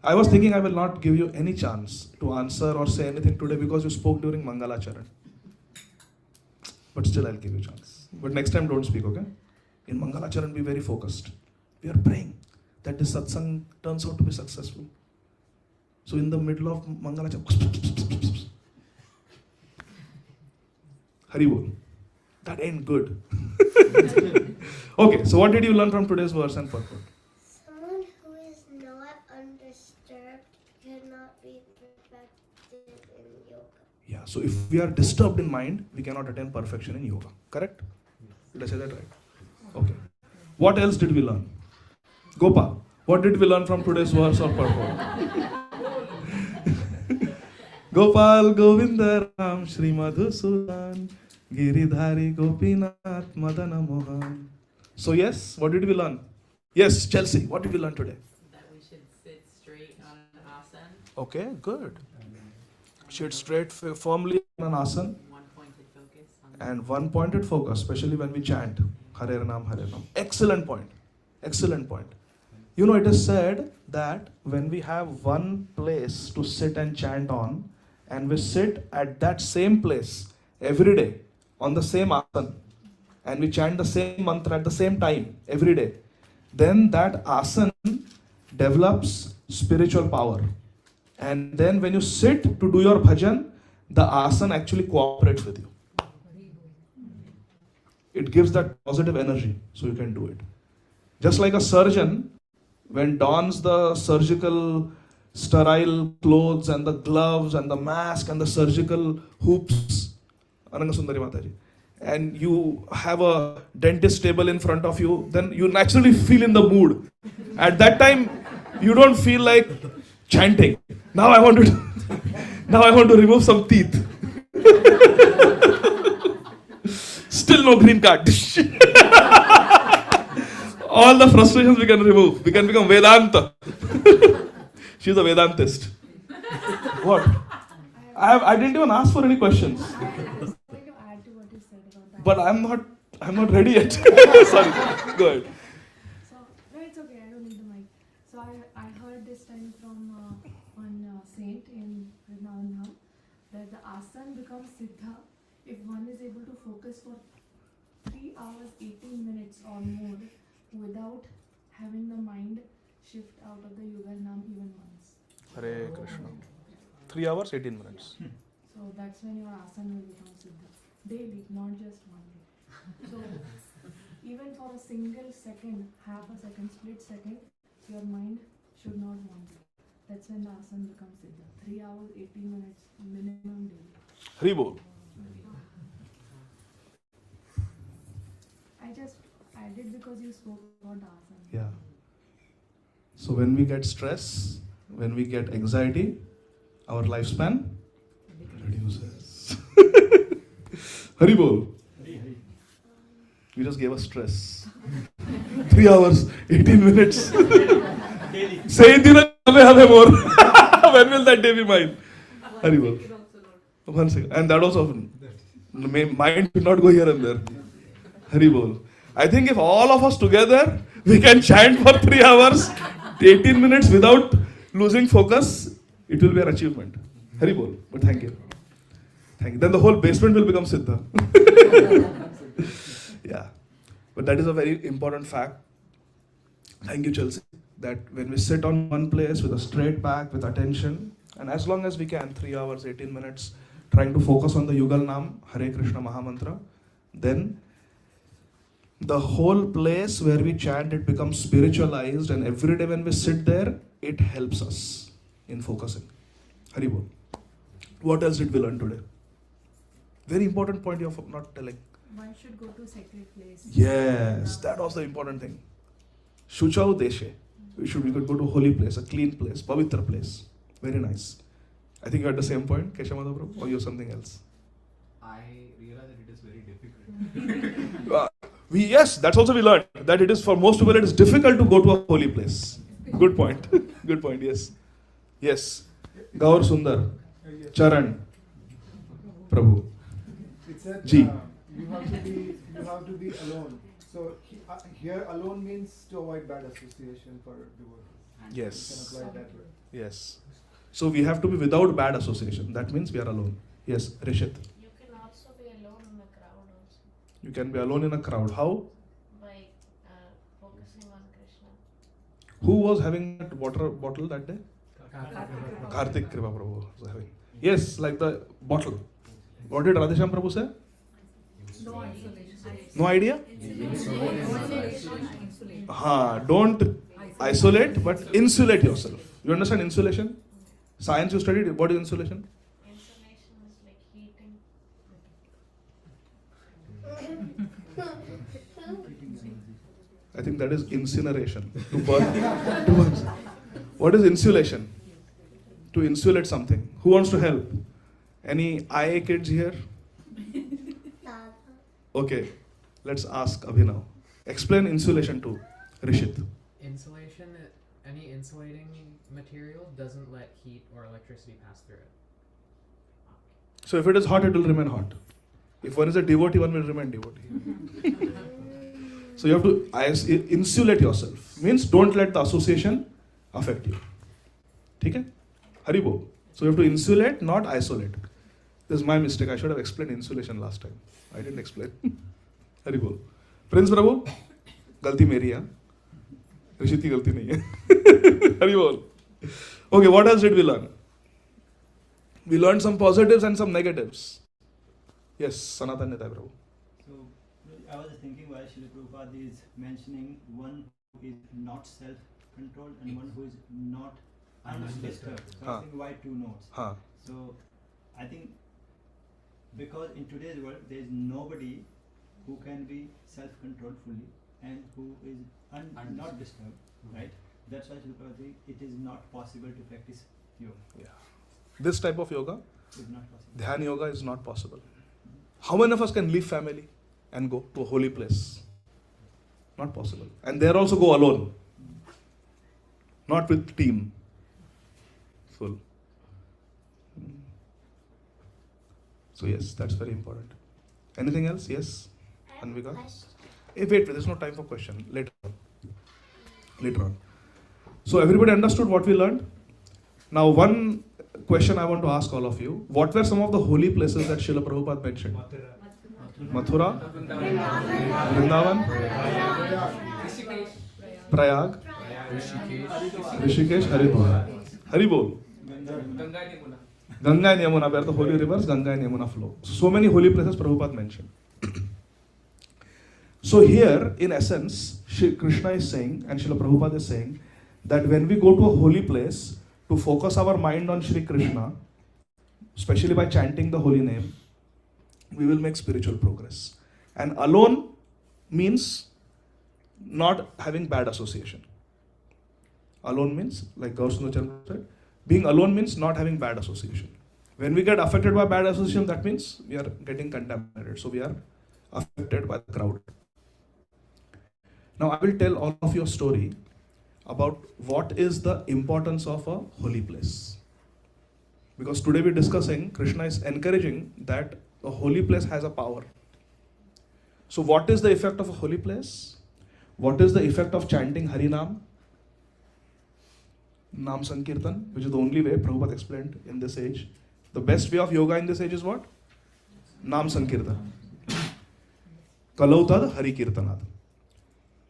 [SPEAKER 5] I was thinking I will not give you any chance to answer or say anything today because you spoke during Mangalacharan. But still I'll give you a chance. But next time don't speak, okay? In Mangalacharan be very focused. We are praying that this satsang turns out to be successful. So in the middle of Mangalacharan, Hari Bol. That ain't good. Okay, so what did you learn from today's verse and purport?
[SPEAKER 8] Someone who is not undisturbed cannot be perfected in yoga.
[SPEAKER 5] Yeah, so if we are disturbed in mind, we cannot attain perfection in yoga. Correct? Did I say that right? Okay. What else did we learn? Gopa, what did we learn from today's verse or purport? Gopal Govinda Ram Shri Madhusudan Giridhari Gopinath Madana Mohan. So yes, what did we learn? Yes, Chelsea, what did we learn today?
[SPEAKER 7] That we should sit straight on an asana.
[SPEAKER 5] Okay, good. Sit straight firmly on an asana
[SPEAKER 7] One pointed focus on
[SPEAKER 5] and one pointed focus, especially when we chant Hare Nam, Hare Nam. Excellent point. Excellent point. You know, it is said that when we have one place to sit and chant on, and we sit at that same place every day on the same asana, and we chant the same mantra at the same time every day, then that asana develops spiritual power. And then when you sit to do your bhajan, the asana actually cooperates with you. It gives that positive energy, so you can do it. Just like a surgeon, when dons the surgical sterile clothes and the gloves and the mask and the surgical hoops, Anangasundari Mataji, and you have a dentist table in front of you, then you naturally feel in the mood. At that time, you don't feel like chanting. Now I want to remove some teeth. Still no green card. All the frustrations we can remove. We can become Vedanta. She's a Vedantist. What? I didn't even ask for any questions.
[SPEAKER 3] I was going to add to what you said about that.
[SPEAKER 5] But I'm not ready yet. Sorry. Go ahead.
[SPEAKER 3] So, no, it's okay. I don't need the mic. So I heard this time from one saint in Vrindavan that the asana becomes siddha if one is able to focus for 3 hours 18 minutes or more without having the mind shift out of the yugal nam even once.
[SPEAKER 5] Hare Krishna. 3 hours, 18 minutes.
[SPEAKER 3] So that's when your asana will become siddha. Daily, not just one day. So even for a single second, half a second, split second, your mind should not wander. That's when the asana becomes siddha. 3 hours, 18 minutes minimum daily.
[SPEAKER 5] Hari Bol.
[SPEAKER 3] I just added because you spoke about the asana.
[SPEAKER 5] Yeah. So when we get stress, when we get anxiety, our lifespan reduces. Hari Bol. You just gave us stress. 3 hours, 18 minutes. Say Dina more. When will that day be mine? Hari Bol. 1 second. And that also, mind should not go here and there. Hari Bol. I think if all of us together, we can chant for 3 hours, 18 minutes without losing focus, it will be an achievement. Hari Bol. But thank you. Thank you. Then the whole basement will become Siddha. Yeah. But that is a very important fact. Thank you, Chelsea. That when we sit on one place with a straight back, with attention, and as long as we can, 3 hours, 18 minutes, trying to focus on the Yugal Nam, Hare Krishna Mahamantra, then the whole place where we chant, it becomes spiritualized, and every day when we sit there, it helps us in focusing. Hari Bol. What else did we learn today? Very important point you're not telling.
[SPEAKER 3] One should go to sacred place.
[SPEAKER 5] Yes, that was the important thing. Shuchau Deshe. We could go to a holy place, a clean place, pavitra place. Very nice. I think you had the same point, Keshamada Prabhu, or you have something else?
[SPEAKER 9] I realize that it is very difficult.
[SPEAKER 5] Yes, that's also we learned. That it is, for most people, it is difficult to go to a holy place. Good point. Good point, yes. Yes. Gaur Sundar. Charan. Prabhu.
[SPEAKER 1] It said
[SPEAKER 5] Ji.
[SPEAKER 1] you have to be alone. So here alone means to avoid bad association for devotees.
[SPEAKER 5] Yes.
[SPEAKER 1] You can apply it that way.
[SPEAKER 5] Yes. So we have to be without bad association. That means we are alone. Yes, Rishit.
[SPEAKER 10] You can also be alone in the crowd also.
[SPEAKER 5] You can be alone in a crowd. How?
[SPEAKER 10] By focusing on Krishna.
[SPEAKER 5] Who was having that water bottle that day? Karthik Kripa Prabhu was having. Yes, like the bottle. What did Radhesham Prabhu say?
[SPEAKER 4] No isolation.
[SPEAKER 5] No idea? Don't isolate, but insulate yourself. You understand insulation? Science you studied. What is insulation?
[SPEAKER 10] Insulation is like heating.
[SPEAKER 5] I think that is incineration. To burn. What is insulation? To insulate something. Who wants to help? Any IA kids here? Okay, let's ask Abhinav. Explain insulation to Rishit.
[SPEAKER 7] Insulation, any insulating material doesn't let heat or electricity pass through it.
[SPEAKER 5] So if it is hot, it will remain hot. If one is a devotee, one will remain devotee. So you have to insulate yourself. Means don't let the association affect you. Okay? Haribo. So you have to insulate, not isolate. This is my mistake. I should have explained insulation last time. I didn't explain. Haribo. Prince Prabhu, galti meri hai. Rishit ki galti nahi hai. Haribo. Okay, what else did we learn? We learned some positives and some negatives. Yes, Sanatan Nitay Prabhu.
[SPEAKER 11] So, I was thinking while Śrīla Prabhupada is mentioning one who is not self-controlled and one who is not undisturbed. So, I think why two notes? So, I think because in today's world there is nobody who can be self-controlled fully and who is not disturbed, right? That's why Śrīla Prabhupada says it is not possible to practice yoga.
[SPEAKER 5] Yeah. This type of yoga,
[SPEAKER 11] is not possible.
[SPEAKER 5] Dhyan yoga is not possible. How many of us can leave family and go to a holy place? Not possible. And there also go alone. Not with team. Full. So yes, that's very important. Anything else? Yes? Anvika? Wait, there's no time for question. Later on. So everybody understood what we learned? Now one question I want to ask all of you. What were some of the holy places that Srila Prabhupada mentioned? Mathura, Vrindavan, Prayag, Rishikesh, Haridwar. Haribol. Ganga and Yamuna were the holy rivers, Ganga and Yamuna flow. So many holy places Prabhupada mentioned. So here, in essence, Krishna is saying, and Srila Prabhupada is saying, that when we go to a holy place, to focus our mind on Shri Krishna, especially by chanting the holy name, we will make spiritual progress. And alone means not having bad association. Alone means, like Gaurasundar said, being alone means not having bad association. When we get affected by bad association, that means we are getting contaminated. So we are affected by the crowd. Now I will tell all of you a story about what is the importance of a holy place. Because today we're discussing, Krishna is encouraging that a holy place has a power. So what is the effect of a holy place? What is the effect of chanting Harinam? Nam Sankirtan, which is the only way Prabhupada explained in this age. The best way of yoga in this age is what? Nam Sankirtan. Kalautad Hari Kirtanad.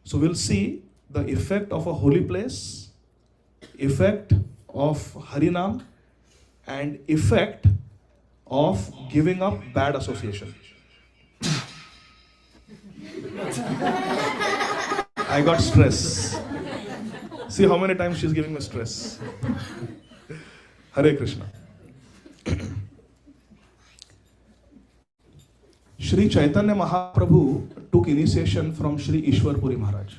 [SPEAKER 5] So we'll see the effect of a holy place, effect of Harinam, and effect of giving up bad association. I got stress. See how many times she's giving me stress. Hare Krishna. Shri Chaitanya Mahaprabhu took initiation from Shri Ishwar Puri Maharaj.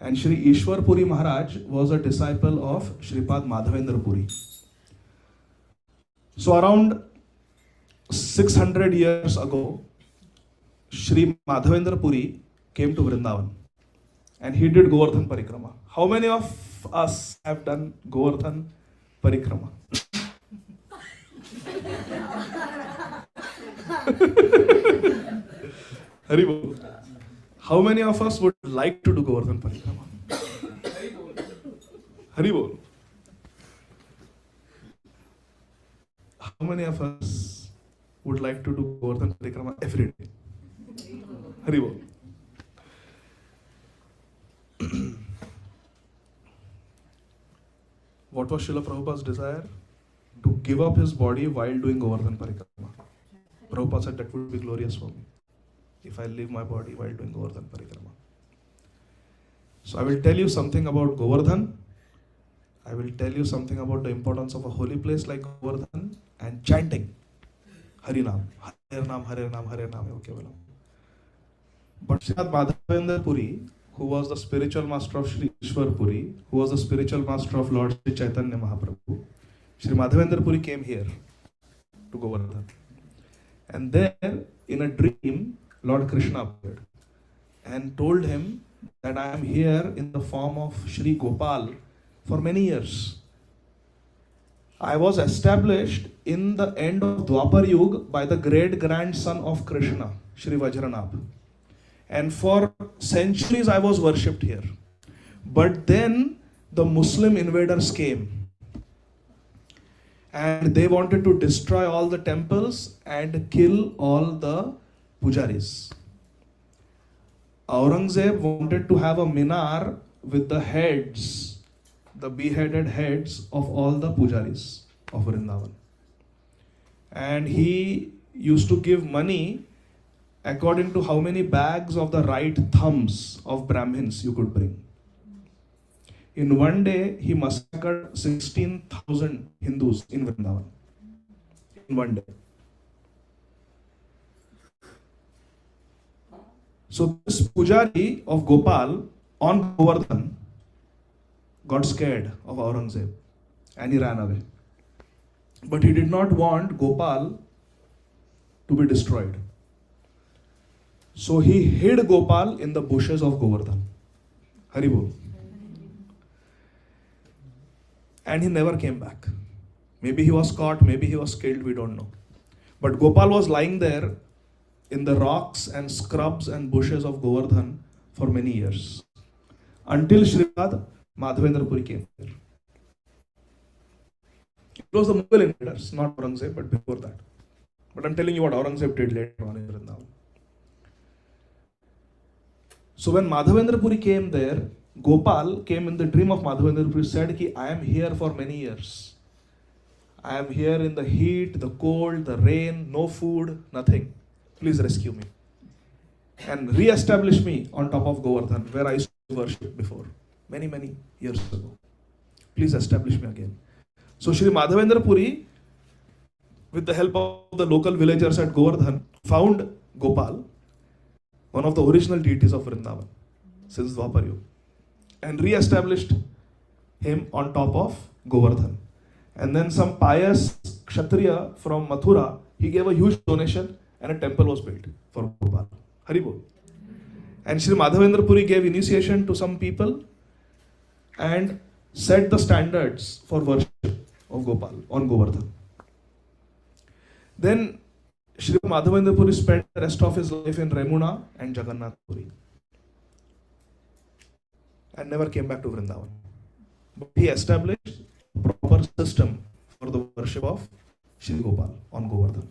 [SPEAKER 5] And Shri Ishwar Puri Maharaj was a disciple of Shripad Madhavendra Puri. So around 600 years ago, Shri Madhavendra Puri came to Vrindavan. And he did Govardhan Parikrama. How many of us have done Govardhan Parikrama? Haribol. How many of us would like to do Govardhan Parikrama? Haribol. How many of us would like to do Govardhan Parikrama every day? Haribol. What was Srila Prabhupada's desire? To give up his body while doing Govardhan Parikrama. Prabhupada said that would be glorious for me if I leave my body while doing Govardhan Parikrama. So I will tell you something about Govardhan. I will tell you something about the importance of a holy place like Govardhan and chanting Harinam. Hare Nam, Hare Nam, Hare Nam. Okay, well. But Sripad Madhavendra Puri, who was the spiritual master of Shri Ishwar Puri, who was the spiritual master of Lord Shri Chaitanya Mahaprabhu, Shri Madhavendra Puri came here to Govardhan. And there, in a dream, Lord Krishna appeared and told him that I am here in the form of Shri Gopal for many years. I was established in the end of Dwapar Yuga by the great grandson of Krishna, Shri Vajranabh. And for centuries I was worshipped here. But then the Muslim invaders came. And they wanted to destroy all the temples and kill all the pujaris. Aurangzeb wanted to have a minar with the heads, the beheaded heads of all the pujaris of Vrindavan. And he used to give money according to how many bags of the right thumbs of Brahmins you could bring. In one day, he massacred 16,000 Hindus in Vrindavan. In one day. So this pujari of Gopal on Govardhan got scared of Aurangzeb and he ran away. But he did not want Gopal to be destroyed. So he hid Gopal in the bushes of Govardhan. Haribol. And he never came back. Maybe he was caught, maybe he was killed, we don't know. But Gopal was lying there in the rocks and scrubs and bushes of Govardhan for many years. Until Śrīpad Madhavendra Puri came there. It was the Mughal invaders, not Aurangzeb, but before that. But I'm telling you what Aurangzeb did later on in Vrindavan. So when Madhavendra Puri came there, Gopal came in the dream of Madhavendra Puri, said, I am here for many years. I am here in the heat, the cold, the rain, no food, nothing. Please rescue me. And re-establish me on top of Govardhan, where I used to worship before, many, many years ago. Please establish me again. So Śrī Madhavendra Puri, with the help of the local villagers at Govardhan, found Gopal, one of the original deities of Vrindavan, since Dwapar Yuga, and re-established him on top of Govardhan. And then some pious Kshatriya from Mathura, he gave a huge donation and a temple was built for Gopal. Haribol. And Śrī Madhavendra Puri gave initiation to some people and set the standards for worship of Gopal on Govardhan. Then Śrī Madhavendra Puri spent the rest of his life in Remuna and Jagannath Puri and never came back to Vrindavan. But he established a proper system for the worship of Śrī Gopal on Govardhan.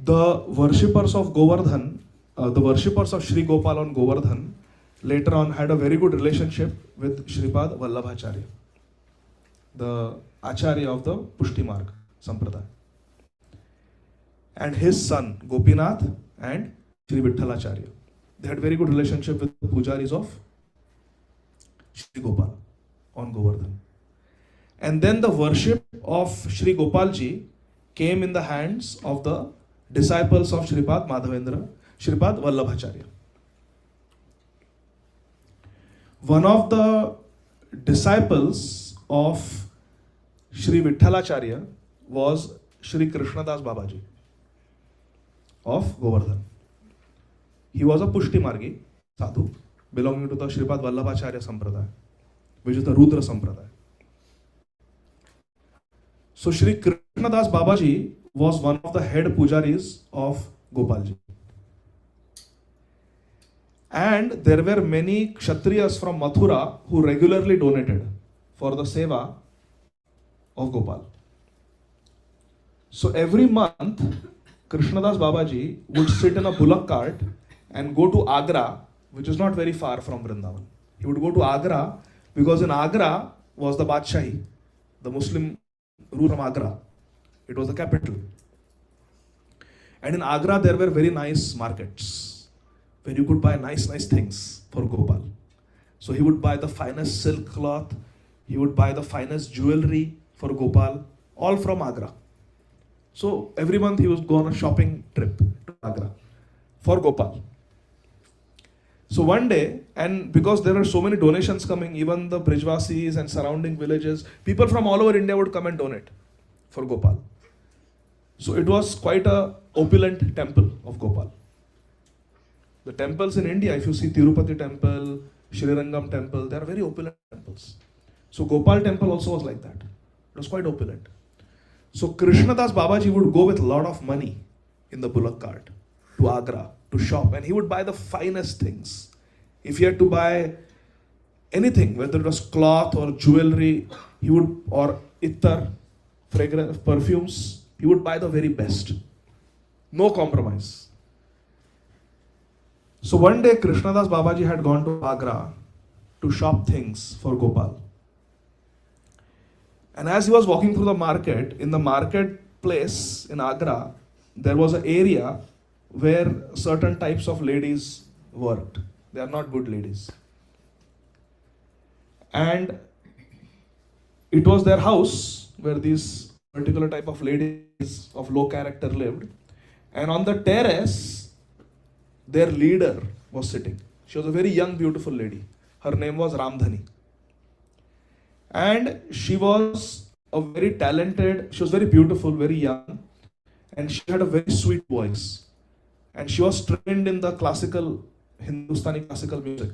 [SPEAKER 5] The worshippers of Govardhan, the worshippers of Śrī Gopal on Govardhan, later on had a very good relationship with Śrīpad Vallabhacharya, the Acharya of the Pushti Marg Sampradaya, and his son Gopinath and Śrī Vittalacharya. They had very good relationship with the pujaris of Śrī Gopal on Govardhan. And then the worship of Śrī Gopalji came in the hands of the disciples of Śrīpad Vallabhacharya. One of the disciples of Śrī Vittalacharya was Śrī Krishnadas Babaji of Govardhan. He was a Pushti Margi sadhu belonging to the Śrīpad Vallabhacharya Sampradaya, which is the Rudra Sampradaya. So Śrī Krishnadas Babaji was one of the head pujaris of Gopalji. And there were many Kshatriyas from Mathura who regularly donated for the seva of Gopal. So every month, Krishnadas Babaji would sit in a bullock cart and go to Agra, which is not very far from Vrindavan. He would go to Agra because in Agra was the Badshahi, the Muslim rule from Agra. It was the capital. And in Agra there were very nice markets where you could buy nice things for Gopal. So he would buy the finest silk cloth, he would buy the finest jewelry for Gopal, all from Agra. So every month he was go on a shopping trip to Agra for Gopal. So one day, and because there were so many donations coming, even the Brijvasis and surrounding villages, people from all over India would come and donate for Gopal. So it was quite a opulent temple of Gopal. The temples in India, if you see Tirupati temple, Srirangam temple, they are very opulent temples. So Gopal temple also was like that. It was quite opulent. So Krishnadas Babaji would go with a lot of money in the bullock cart to Agra to shop, and he would buy the finest things. If he had to buy anything, whether it was cloth or jewelry, he would, or ittar, fragrance, perfumes, he would buy the very best. No compromise. So one day Krishnadas Babaji had gone to Agra to shop things for Gopal. And as he was walking through the market, in the marketplace in Agra, there was an area where certain types of ladies worked. They are not good ladies. And it was their house where these particular type of ladies of low character lived. And on the terrace, their leader was sitting. She was a very young, beautiful lady. Her name was Ramdhani. And she was a very talented, she was very beautiful, very young, and she had a very sweet voice. And she was trained in the classical, Hindustani classical music.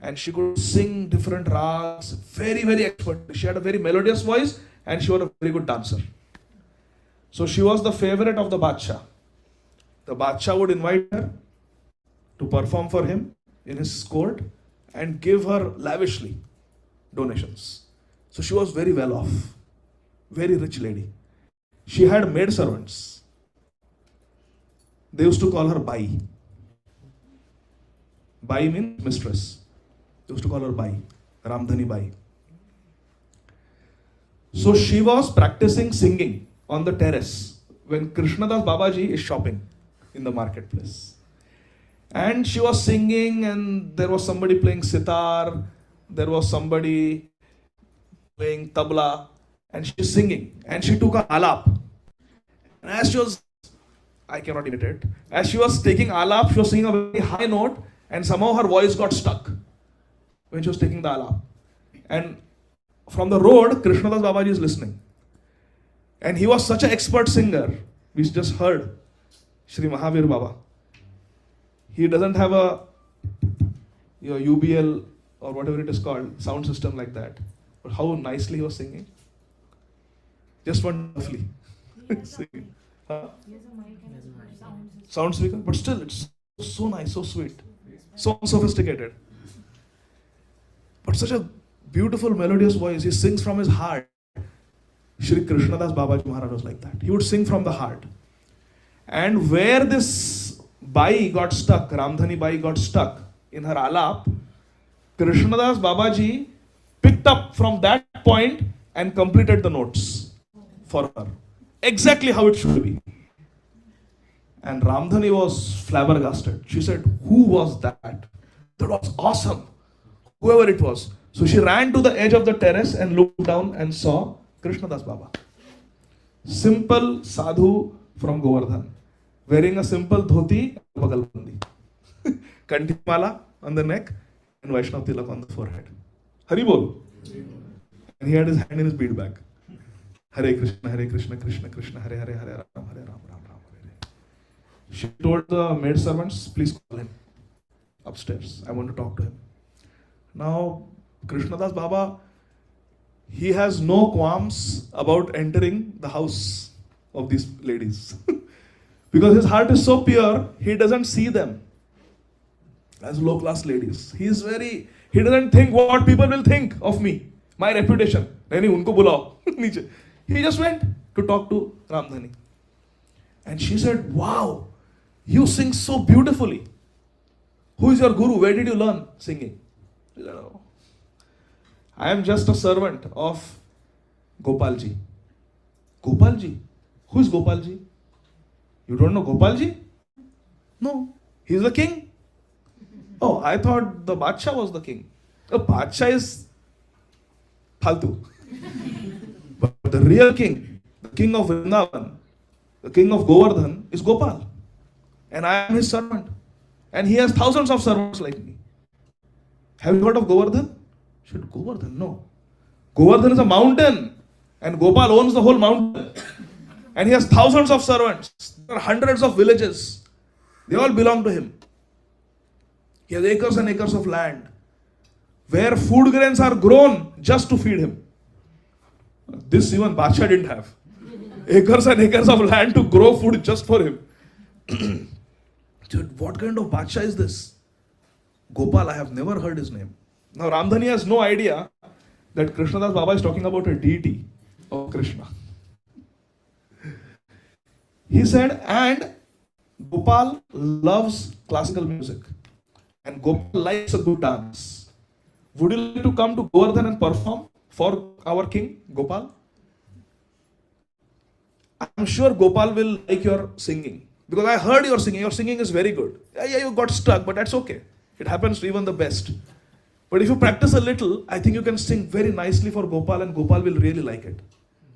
[SPEAKER 5] And she could sing different rags, very, very expert. She had a very melodious voice and she was a very good dancer. So she was the favorite of the Badshah. The Badshah would invite her to perform for him in his court and give her lavishly donations. So she was very well off, very rich lady. She had maid servants. They used to call her Bai. Bai means mistress. They used to call her Bai, Ramdhani Bai. So she was practicing singing on the terrace when Krishnadas Babaji is shopping in the marketplace. And she was singing, and there was somebody playing sitar, there was somebody playing tabla, and she's singing. And she took a alap. And as she was, I cannot imitate, as she was taking alap, she was singing a very high note, and somehow her voice got stuck when she was taking the alap. And from the road, Krishnadas Babaji is listening. And he was such an expert singer. We just heard Śrī Mahavir Baba. He doesn't have a UBL or whatever it is called, sound system like that. But how nicely he was singing. Just wonderfully. Singing. Huh? Sound speaker. But still, it's so nice, so sweet, so sophisticated. But such a beautiful, melodious voice. He sings from his heart. Shri Krishnadas Babaji Maharaj was like that. He would sing from the heart. And where this Bai got stuck, Ramdhani Bai got stuck in her alap, Krishnadas Babaji picked up from that point and completed the notes for her. Exactly how it should be. And Ramdhani was flabbergasted. She said, "Who was that? That was awesome. Whoever it was." So she ran to the edge of the terrace and looked down and saw Krishnadas Baba. Simple sadhu from Govardhan, wearing a simple dhoti, bagalbandi, kantimala on the neck, and Vaishnav tilak on the forehead. Hari bol. And he had his hand in his bead bag. Hare Krishna, Krishna Krishna, Hare Hare, Hare Ram, Hare Ram, Ram Ram, Hare Hare. She told the maid servants, "Please call him upstairs. I want to talk to him." Now, Krishnadas Baba, he has no qualms about entering the house of these ladies. Because his heart is so pure, he doesn't see them as low class ladies. He doesn't think what people will think of me, my reputation. Nahi, unko bulao. Niche. He just went to talk to Ramdhani. And she said, "Wow, you sing so beautifully. Who is your guru? Where did you learn singing?" He said, "Oh, I am just a servant of Gopalji." Gopalji? Who is Gopalji? You don't know Gopalji? No, he is the king. Oh, I thought the Badshah was the king. The Badshah is Phaltu. But the real king, the king of Vrindavan, the king of Govardhan is Gopal. And I am his servant. And he has thousands of servants like me. Have you heard of Govardhan? Should Govardhan? No. Govardhan is a mountain. And Gopal owns the whole mountain. And he has thousands of servants. There are hundreds of villages. They all belong to him. He has acres and acres of land where food grains are grown just to feed him. This even Badshah didn't have. Acres and acres of land to grow food just for him. Dude, what kind of Badshah is this? Gopal, I have never heard his name. Now Ramdhani has no idea that Krishnadas Baba is talking about a deity of Krishna. He said, and Gopal loves classical music. And Gopal likes a good dance. Would you like to come to Govardhan and perform for our king, Gopal? I'm sure Gopal will like your singing. Because I heard your singing. Your singing is very good. Yeah, you got stuck, but that's okay. It happens to even the best. But if you practice a little, I think you can sing very nicely for Gopal and Gopal will really like it.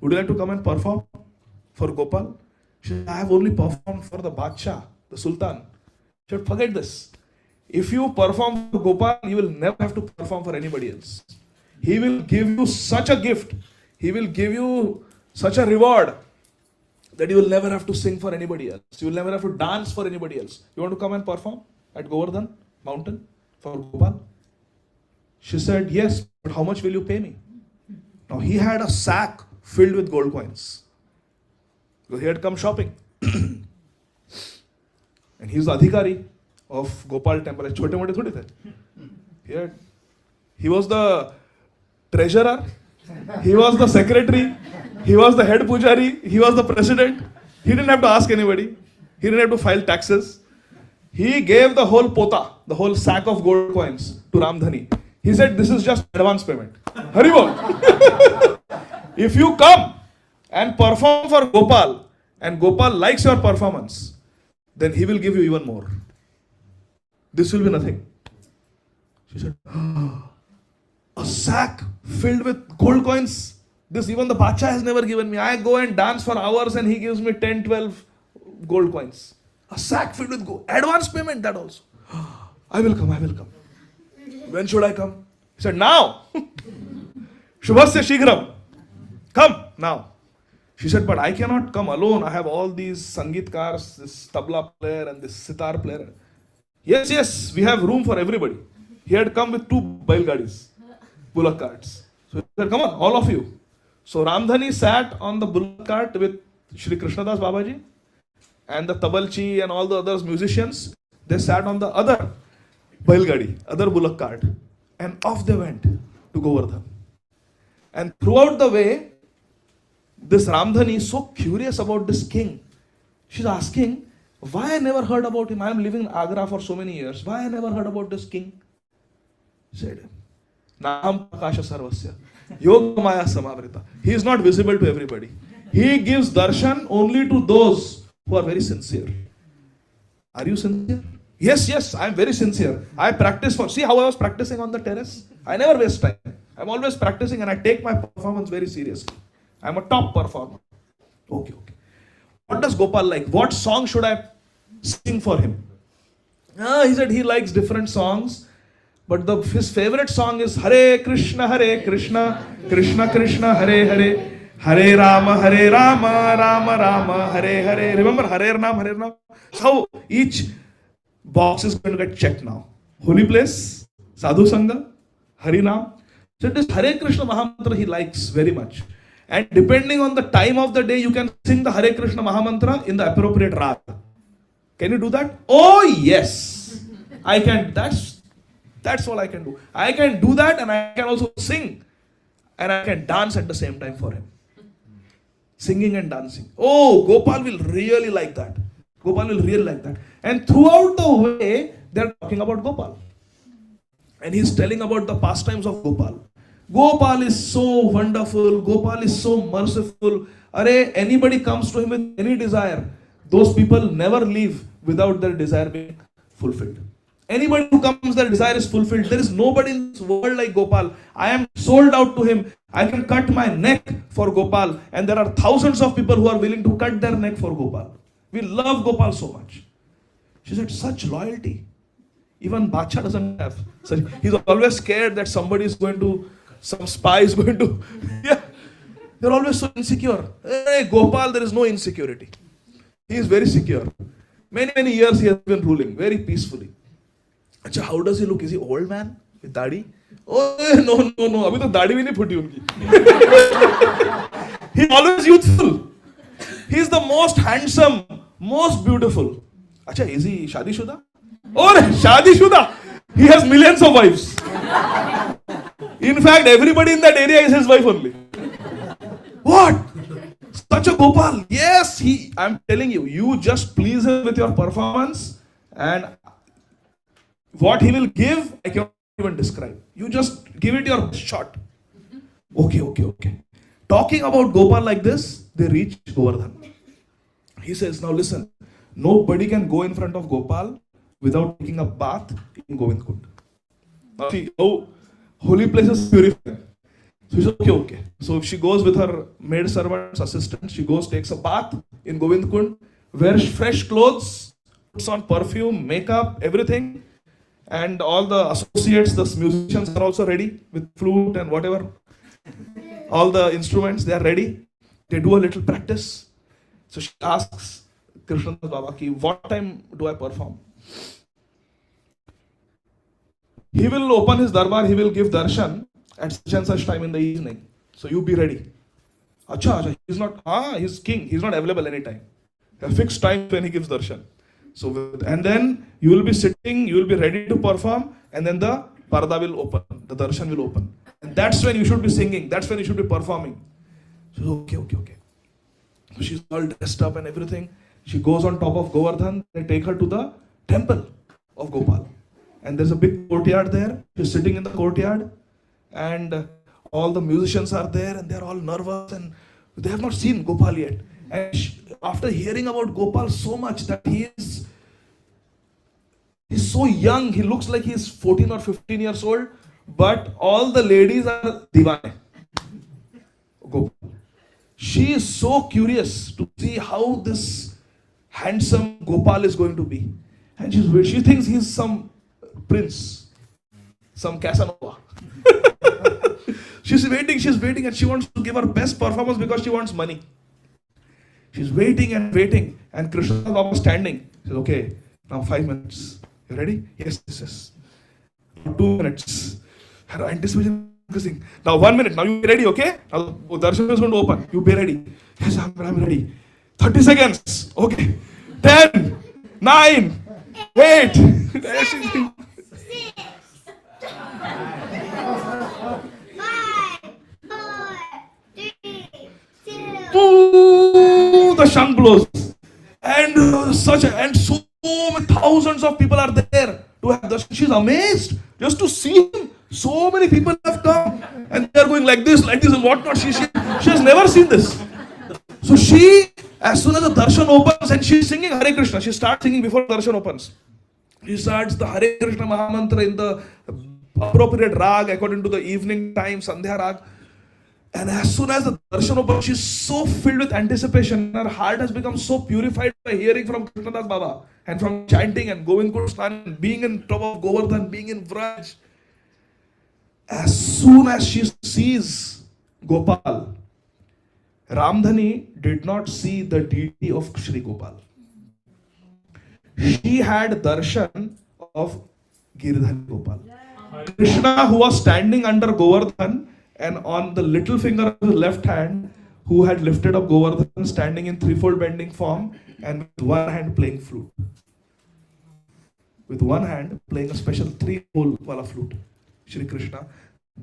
[SPEAKER 5] Would you like to come and perform for Gopal? She said, I have only performed for the Badshah, the Sultan. She said, forget this. If you perform for Gopal, you will never have to perform for anybody else. He will give you such a gift. He will give you such a reward that you will never have to sing for anybody else. You will never have to dance for anybody else. You want to come and perform at Govardhan mountain for Gopal? She said, yes, but how much will you pay me? Now he had a sack filled with gold coins. Because he had come shopping. And he was the adhikari of Gopal temple. Chote mote thodi the. He was the treasurer. He was the secretary. He was the head pujari. He was the president. He didn't have to ask anybody. He didn't have to file taxes. He gave the whole pota, the whole sack of gold coins to Ramdhani. He said, this is just advance payment. Haribol. If you come and perform for Gopal, and Gopal likes your performance, then he will give you even more. This will be nothing. She said, a sack filled with gold coins. This even the Bacha has never given me. I go and dance for hours and he gives me 10, 12 gold coins. A sack filled with gold. Advance payment, that also. I will come, I will come. When should I come? He said, now. Shubhasya Shighram. Come now. She said, but I cannot come alone. I have all these sangeetkars, this tabla player and this sitar player. Yes, yes, we have room for everybody. He had come with 2 bailgadis, bullock carts. So he said, come on, all of you. So Ramdhani sat on the bullock cart with Shri Krishnadas Babaji and the tabalchi and all the other musicians. They sat on the other bailgadi, other bullock cart, and off they went to Govardhan. And throughout the way, this Ramdhani is so curious about this king. She's asking, why I never heard about him? I am living in Agra for so many years. Why I never heard about this king? He said, Naham Prakasha Sarvasya, Yoga Maya Samavrita. He is not visible to everybody. He gives darshan only to those who are very sincere. Are you sincere? Yes, yes, I am very sincere. I practice for, see how I was practicing on the terrace? I never waste time. I am always practicing and I take my performance very seriously. I am a top performer. Okay, okay. What does Gopal like? What song should I sing for him? He said he likes different songs. But his favorite song is Hare Krishna, Krishna Krishna, Hare Hare, Hare Rama, Rama Rama, Hare Hare. Remember Hare Nam. So each box is going to get checked now. Holy place, Sadhu Sangha, Harinam. So this Hare Krishna Mahamantra he likes very much. And depending on the time of the day, you can sing the Hare Krishna Mahamantra in the appropriate raga. Can you do that? Oh yes, I can. That's all I can do. I can do that and I can also sing. And I can dance at the same time for him. Singing and dancing. Oh, Gopal will really like that. Gopal will really like that. And throughout the way, they're talking about Gopal. And he's telling about the pastimes of Gopal. Gopal is so wonderful. Gopal is so merciful. Anybody comes to him with any desire, those people never leave without their desire being fulfilled. Anybody who comes, their desire is fulfilled. There is nobody in this world like Gopal. I am sold out to him. I can cut my neck for Gopal. And there are thousands of people who are willing to cut their neck for Gopal. We love Gopal so much. She said, such loyalty. Even Bacha doesn't have. He's always scared that somebody is going to, some spy is going to. Yeah. They're always so insecure. Hey, Gopal, there is no insecurity. He is very secure. Many years he has been ruling very peacefully. Achha, how does he look? Is he old man with dadi? Oh no. Abhi to dadi bhi nahi phuti unki. He's always youthful. He's the most handsome, most beautiful. Achha, is he shadi shuda? Oh, shadi shuda. He has millions of wives. In fact, everybody in that area is his wife only. What? Such a Gopal. Yes, I'm telling you, you just please him with your performance and what he will give, I cannot even describe. You just give it your best shot. Okay. Talking about Gopal like this, they reach Govardhan. He says, now listen, nobody can go in front of Gopal without taking a bath in Govind Kund. Now see how holy places purify. So he says, okay. So if she goes with her maid servant's assistant, she goes, takes a bath in Govind Kund, wears fresh clothes, puts on perfume, makeup, everything, and all the associates, the musicians are also ready with flute and whatever. All the instruments, they are ready. They do a little practice. So she asks Krishna Baba, ki, what time do I perform? He will open his darbar, he will give darshan at such and such time in the evening. So you be ready. Acha, he's king, he's not available anytime. A fixed time when he gives darshan. So, and then you will be sitting, you will be ready to perform, and then the parda will open, the darshan will open. And that's when you should be singing, that's when you should be performing. So, okay. So she's all dressed up and everything. She goes on top of Govardhan, they take her to the temple of Gopal. And there's a big courtyard there. She's sitting in the courtyard, and all the musicians are there, and they're all nervous, and they have not seen Gopal yet. And after hearing about Gopal so much that he's so young, he looks like he's 14 or 15 years old, but all the ladies are divane. Gopal. She is so curious to see how this handsome Gopal is going to be. And she thinks he's some prince, some Casanova. She's waiting, and she wants to give her best performance because she wants money. She's waiting, and Krishna Baba standing. She says, okay, now 5 minutes. You ready? Yes. 2 minutes. Her anticipation increasing. Now 1 minute. Now you be ready, okay? Now darshan is going to open. You be ready. Yes, I'm ready. 30 seconds. Okay. 10, 9, 8.
[SPEAKER 8] 6,
[SPEAKER 5] Ooh, the shang blows, and so many thousands of people are there to have darshan. She's amazed just to see him. So many people have come, and they are going like this, and whatnot. She has never seen this. So she, as soon as the darshan opens, and she's singing Hare Krishna. She starts singing before darshan opens. She starts the Hare Krishna Mahamantra in the appropriate rag according to the evening time, Sandhya rag. And as soon as the darshan opens, she's so filled with anticipation. Her heart has become so purified by hearing from Krishnadas Baba and from chanting and going to Snan, being in top of Govardhan, being in Vraj. As soon as she sees Gopal, Ramdhani did not see the deity of Śrī Gopal. She had darshan of Girdhari Gopal. Krishna, who was standing under Govardhan, and on the little finger of his left hand, who had lifted up Govardhan, standing in threefold bending form, and with one hand playing flute. With one hand playing a special three-hole wala flute. Shri Krishna.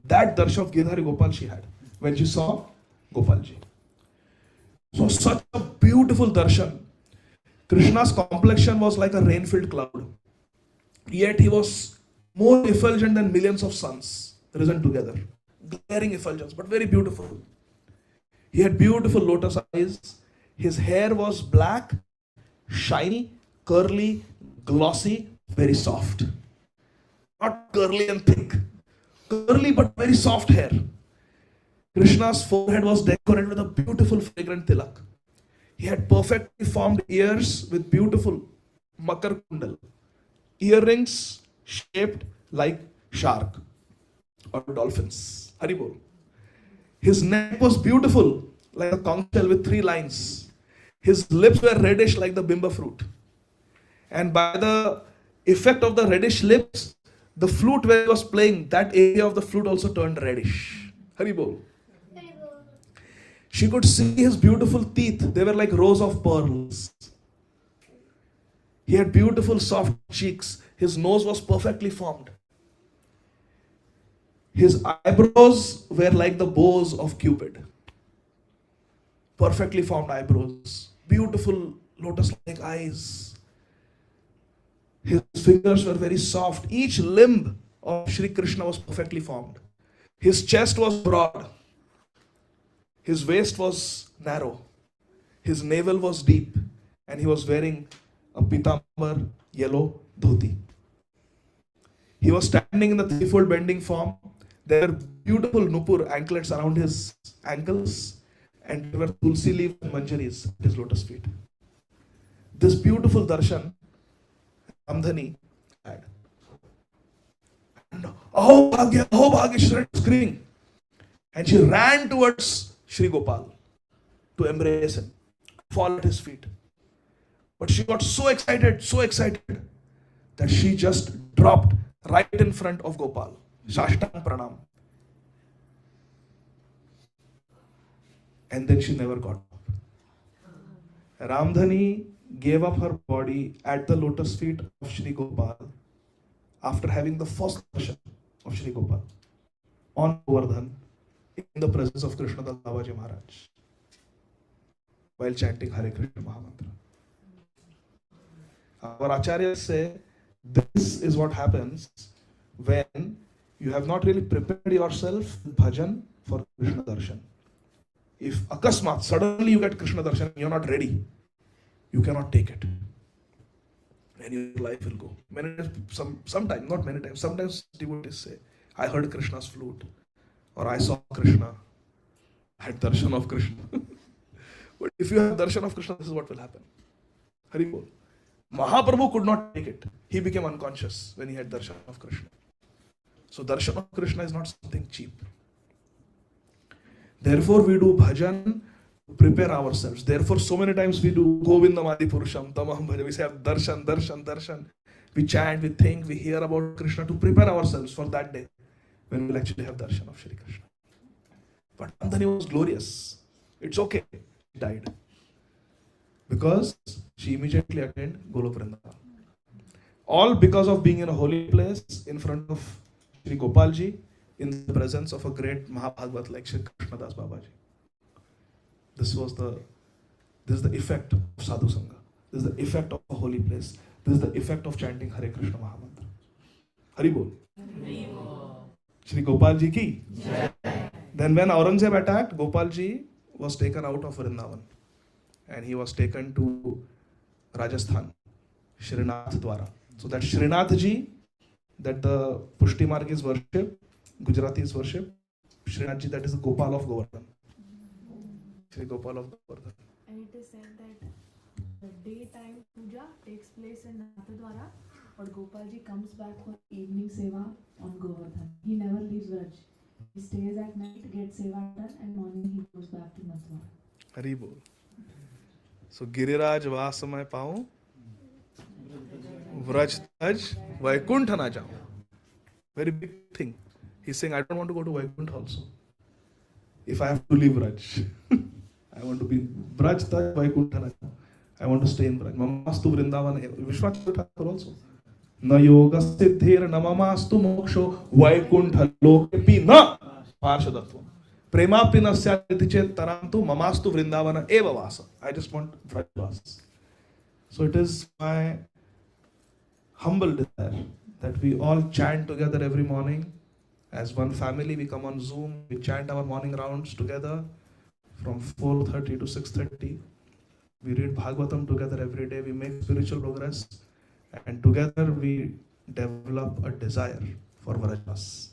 [SPEAKER 5] That darshan of Girdhari Gopal she had when she saw Gopalji. So such a beautiful darshan. Krishna's complexion was like a rain-filled cloud. Yet he was more effulgent than millions of suns risen together. Glaring effulgence, but very beautiful. He had beautiful lotus eyes. His hair was black, shiny, curly, glossy, very soft. Not curly and thick. Curly but very soft hair. Krishna's forehead was decorated with a beautiful fragrant tilak. He had perfectly formed ears with beautiful makar kundal. Earrings shaped like shark or dolphins. Haribol. His neck was beautiful, like a conch shell with 3 lines. His lips were reddish like the bimba fruit. And by the effect of the reddish lips, the flute where he was playing, that area of the flute also turned reddish. Haribol. She could see his beautiful teeth. They were like rows of pearls. He had beautiful soft cheeks. His nose was perfectly formed. His eyebrows were like the bows of Cupid. Perfectly formed eyebrows. Beautiful lotus-like eyes. His fingers were very soft. Each limb of Shri Krishna was perfectly formed. His chest was broad. His waist was narrow. His navel was deep. And he was wearing a pitambar, yellow dhoti. He was standing in the threefold bending form. There were beautiful nupur anklets around his ankles, and there were tulsi leaves and manjaris at his lotus feet. This beautiful darshan Ramdhani had. And Aho Bhagya, she started screaming. And she ran towards Śrī Gopal to embrace him, fall at his feet. But she got so excited, that she just dropped right in front of Gopal. Shashtang Pranam. And then she never got up. Ramdhani gave up her body at the lotus feet of Śrī Gopal after having the first darshan of Śrī Gopal on Govardhan in the presence of Krishna Das Babaji Maharaj while chanting Hare Krishna Mahamantra. Our acharyas say this is what happens when you have not really prepared yourself bhajan for Krishna darshan. If akasmat, suddenly you get Krishna darshan, you're not ready, you cannot take it. And your life will go. Sometimes, not many times, sometimes devotees say, I heard Krishna's flute, or I saw Krishna, I had darshan of Krishna. But if you have darshan of Krishna, this is what will happen. Hari Bol. Mahaprabhu could not take it. He became unconscious when he had darshan of Krishna. So darshan of Krishna is not something cheap. Therefore we do bhajan to prepare ourselves. Therefore so many times we do Govindam Adi Purusham, Tamaham Bhaja. We say darshan. We chant, we think, we hear about Krishna to prepare ourselves for that day when we will actually have darshan of Shri Krishna. But Ramdhani was glorious. It's okay. She died. Because she immediately attained Golok Vrindavan. All because of being in a holy place in front of Shri Gopalji, in the presence of a great Mahabhagavat like Shri Krishna Das Babaji. This is the effect of Sadhu Sangha. This is the effect of a holy place. This is the effect of chanting Hare Krishna Mahamantra. Hari Bol. Shri Gopalji ki. Then when Aurangzeb attacked, Gopalji was taken out of Vrindavan. And he was taken to Rajasthan, Shrinath Dwara. So that Shrinathji, that the Pushti Margis worship, Gujaratis worship, Srinathji, that is the Gopal of Govardhan. Shri Gopal of Govardhan.
[SPEAKER 3] And it is said that the daytime puja takes place in Nathdwara, but Gopalji comes back for evening seva on Govardhan. He never leaves Raj. He stays at night, gets seva done, and morning he goes back to Nathdwara.
[SPEAKER 5] Hari Bol. So Giriraj Vasamay Paun, Vraj Taj, Vaikuntha na jaun. Very big thing. He's saying, I don't want to go to Vaikuntha also. If I have to leave Vraj, I want to be Vraj Taj, Vaikuntha na jaun. I want to stay in Vraj. Mamastu Vrindavan, Vishwanath Thakur also. Na yoga siddhir na mamastu moksho Vaikuntha lokepi na parshadattvam. Premapi nasyati chet tarantu mamastu Vrindavana eva vasa. I just want Vraj vasa. So it is my humble desire that we all chant together every morning. As one family, we come on Zoom, we chant our morning rounds together from 4:30 to 6:30. We read Bhagavatam together every day, we make spiritual progress, and together we develop a desire for Vrajas.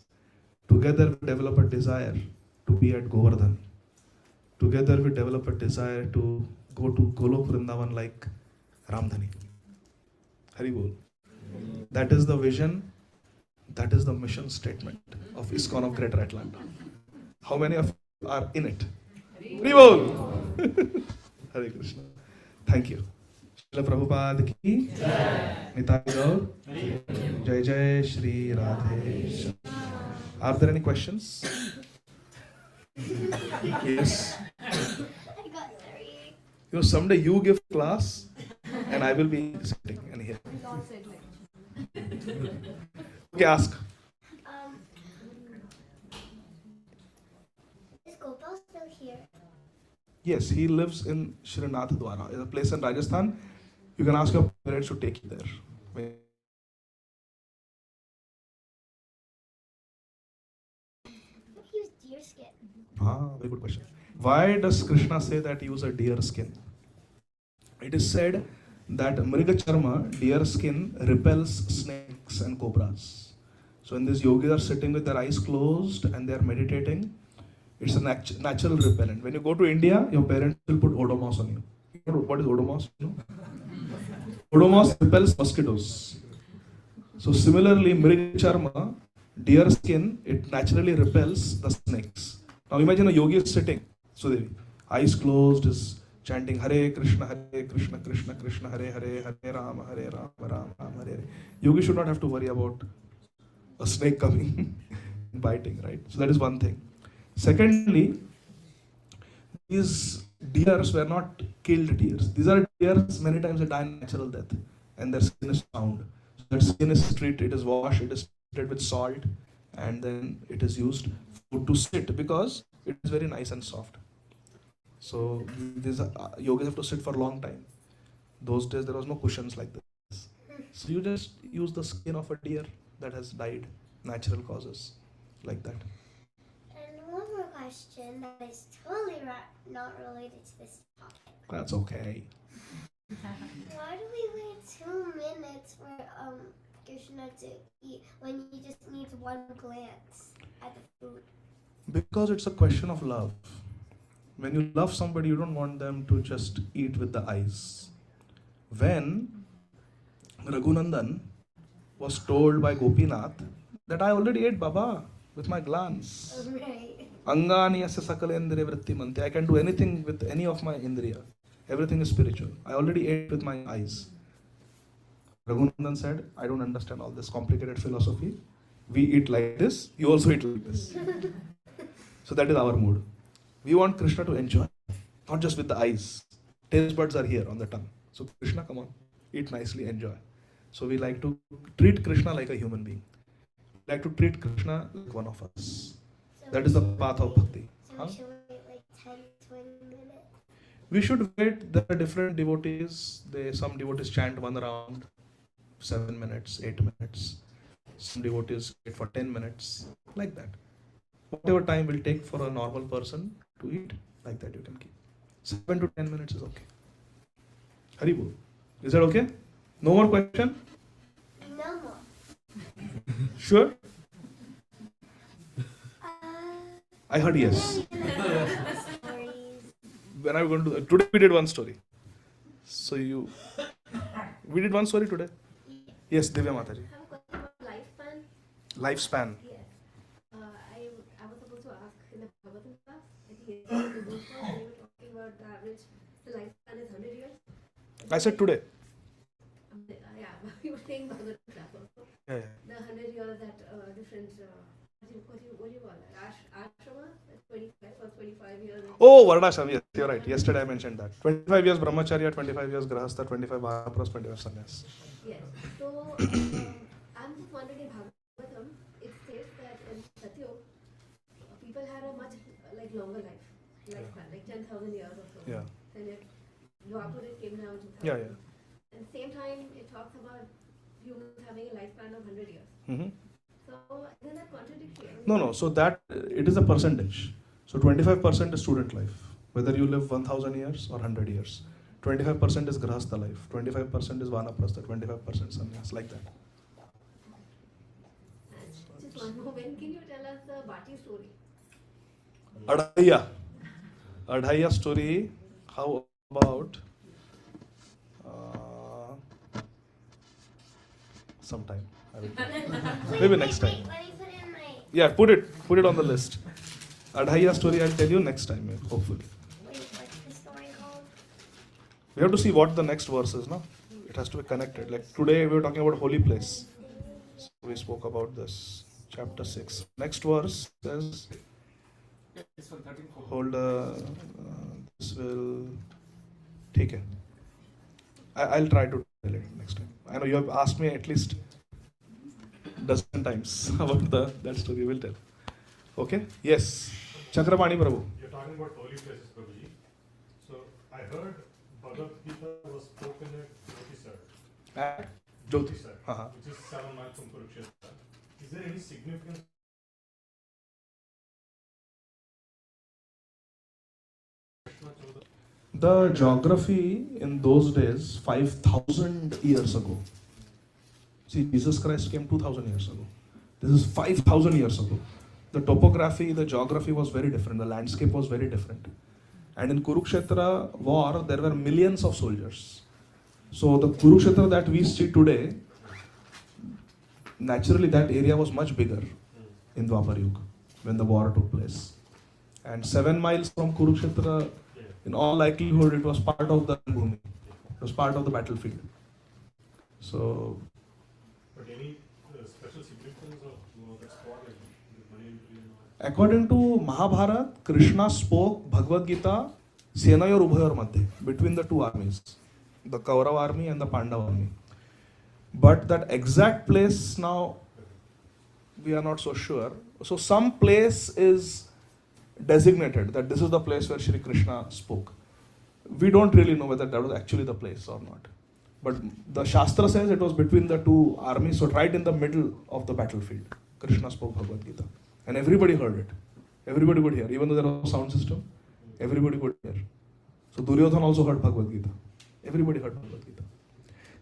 [SPEAKER 5] Together we develop a desire to be at Govardhan. Together we develop a desire to go to Golok Vrindavan like Ramdhani. Hari Bol. That is the vision, that is the mission statement of ISKCON of Greater Atlanta. How many of you are in it? Hari Bol. Hare Krishna. Thank you. Śrīla Prabhupada ki Nitai Gaur. Jai Jai Shri Radhe. Are there any questions? Yes.
[SPEAKER 8] I got 3.
[SPEAKER 5] You know, someday you give class and I will be sitting and here.
[SPEAKER 3] We'll all say like
[SPEAKER 5] Okay, ask.
[SPEAKER 8] Is Gopal still here?
[SPEAKER 5] Yes, he lives in Shrinath Dwara, in a place in Rajasthan. You can ask your parents to take you there.
[SPEAKER 8] He was deer skin.
[SPEAKER 5] Very good question. Why does Krishna say that he use a deer skin? It is said that Mriga Charma, deer skin, repels snakes and cobras. So when these yogis are sitting with their eyes closed and they are meditating, it's a natural repellent. When you go to India, your parents will put Odomos on you. You know what is Odomos? You know? Odomos repels mosquitoes. So similarly, Mriga Charma deer skin, it naturally repels the snakes. Now imagine a yogi is sitting, Sudevi, eyes closed, is chanting Hare Krishna, Krishna Krishna, Hare Hare, Hare Rama, Rama Hare Hare. Yogi should not have to worry about a snake coming and biting, right? So that is one thing. Secondly, these deers were not killed deers. These are deers, many times they die natural death and their skin is found. So that skin is treated, it is washed, it is treated with salt, and then it is used to sit because it is very nice and soft. So these yogis have to sit for a long time. Those days there was no cushions like this. So you just use the skin of a deer that has died, natural causes, like that.
[SPEAKER 8] And one more question that is totally not related to this topic.
[SPEAKER 5] That's okay.
[SPEAKER 8] Why do we wait 2 minutes for Krishna to eat when he just needs one glance at the food?
[SPEAKER 5] Because it's a question of love. When you love somebody, you don't want them to just eat with the eyes. When Raghunandan was told by Gopinath that I already ate Baba with my glance.
[SPEAKER 8] Right.
[SPEAKER 5] Angani asya sakalendriya vrittimanti. I can do anything with any of my indriya. Everything is spiritual. I already ate with my eyes. Raghunandan said, I don't understand all this complicated philosophy. We eat like this, you also eat like this. So that is our mood. We want Krishna to enjoy, not just with the eyes. Taste buds are here on the tongue. So Krishna, come on, eat nicely, enjoy. So we like to treat Krishna like a human being. We like to treat Krishna like one of us.
[SPEAKER 8] So
[SPEAKER 5] That is the path of bhakti.
[SPEAKER 8] So we should wait like 10, 20 minutes.
[SPEAKER 5] We should wait. There are different devotees. Some devotees chant one round, 7 minutes, 8 minutes. Some devotees wait for 10 minutes, like that. Whatever time will take for a normal person to eat, like that you can keep. 7 to 10 minutes is okay. Haribol. Is that okay? No more question?
[SPEAKER 8] No more.
[SPEAKER 5] Sure? I heard yes. When are we going to do? Today we did one story. So we did one story today. Yes, Divya Mataji.
[SPEAKER 4] I have a question about lifespan.
[SPEAKER 5] Lifespan.
[SPEAKER 4] Yes. I was supposed to ask in the Bhagavad Gītā. I think yesterday the book was, they were talking about the average, the lifespan is 100 years.
[SPEAKER 5] I said today.
[SPEAKER 4] Yeah, you were saying Bhagavad Gītā also.
[SPEAKER 5] Yeah.
[SPEAKER 4] The 100 years that different, what do you call that? Ashrama, 25 or 25 years.
[SPEAKER 5] Oh, Varnashram, yes, you're right. Yesterday I mentioned that. 25 years Brahmacharya, 25 years Grahastha, 25 Vanaprastha, 25 Sannyas.
[SPEAKER 4] Yes. So, I'm just wondering in Bhagavatam, it states that in Satyog, people had a much longer lifespan, like 10,000 years or so.
[SPEAKER 5] Yeah.
[SPEAKER 4] Then Dwapara it came down to 1,000.
[SPEAKER 5] Yeah.
[SPEAKER 4] And same time, it talks about humans having a lifespan of 100 years.
[SPEAKER 5] Mm-hmm.
[SPEAKER 4] So, isn't that contradictory?
[SPEAKER 5] No. So that it is a percentage. So 25% is student life, whether you live 1,000 years or 100 years. 25% is Grahastha life, 25% is Vanaprastha, 25% Sannyas, like that.
[SPEAKER 4] Just one more. When can you tell us the Bhati story?
[SPEAKER 5] Adhaya story. How about sometime? I will maybe next time.
[SPEAKER 8] Let me put it in my...
[SPEAKER 5] Yeah, put it on the list. Adhaya story I'll tell you next time, hopefully.
[SPEAKER 8] Wait, what's the story called?
[SPEAKER 5] We have to see what the next verse is, no? It has to be connected. Like today we were talking about holy place. So we spoke about this. Chapter 6. Next verse says, hold this will take it. I'll try to tell it next time. I know you have asked me at least dozen times about that story. We'll tell. Okay? Yes. Chakrapani Prabhu.
[SPEAKER 12] You're talking about holy places, Prabhuji. So I heard Bhagavad Gītā was spoken at Jyotisar, which is 7 miles from Kurukshetra. Is there any significance?
[SPEAKER 5] The geography in those days, 5,000 years ago. See, Jesus Christ came 2,000 years ago. This is 5,000 years ago. The topography, the geography was very different. The landscape was very different. And in Kurukshetra war, there were millions of soldiers. So the Kurukshetra that we see today, naturally that area was much bigger.
[SPEAKER 2] in Dwapar Yuga when the war took place. And 7 miles from Kurukshetra, in all likelihood, it was part of the Bhumi. It was part of the battlefield. So.
[SPEAKER 12] But any special significance of that spot, like the money entry and all?
[SPEAKER 2] According to Mahabharata, Krishna spoke Bhagavad Gītā Senayor Ubhayor Madhye, between the two armies, the Kaurava army and the Pandava army. But that exact place now, we are not so sure. So some place is designated that this is the place where Shri Krishna spoke. We don't really know whether that was actually the place or not. But the Shastra says it was between the two armies, so right in the middle of the battlefield, Krishna spoke Bhagavad Gītā. And everybody heard it. Everybody could hear. Even though there was a sound system, everybody could hear. So Duryodhana also heard Bhagavad Gītā. Everybody heard Bhagavad Gītā.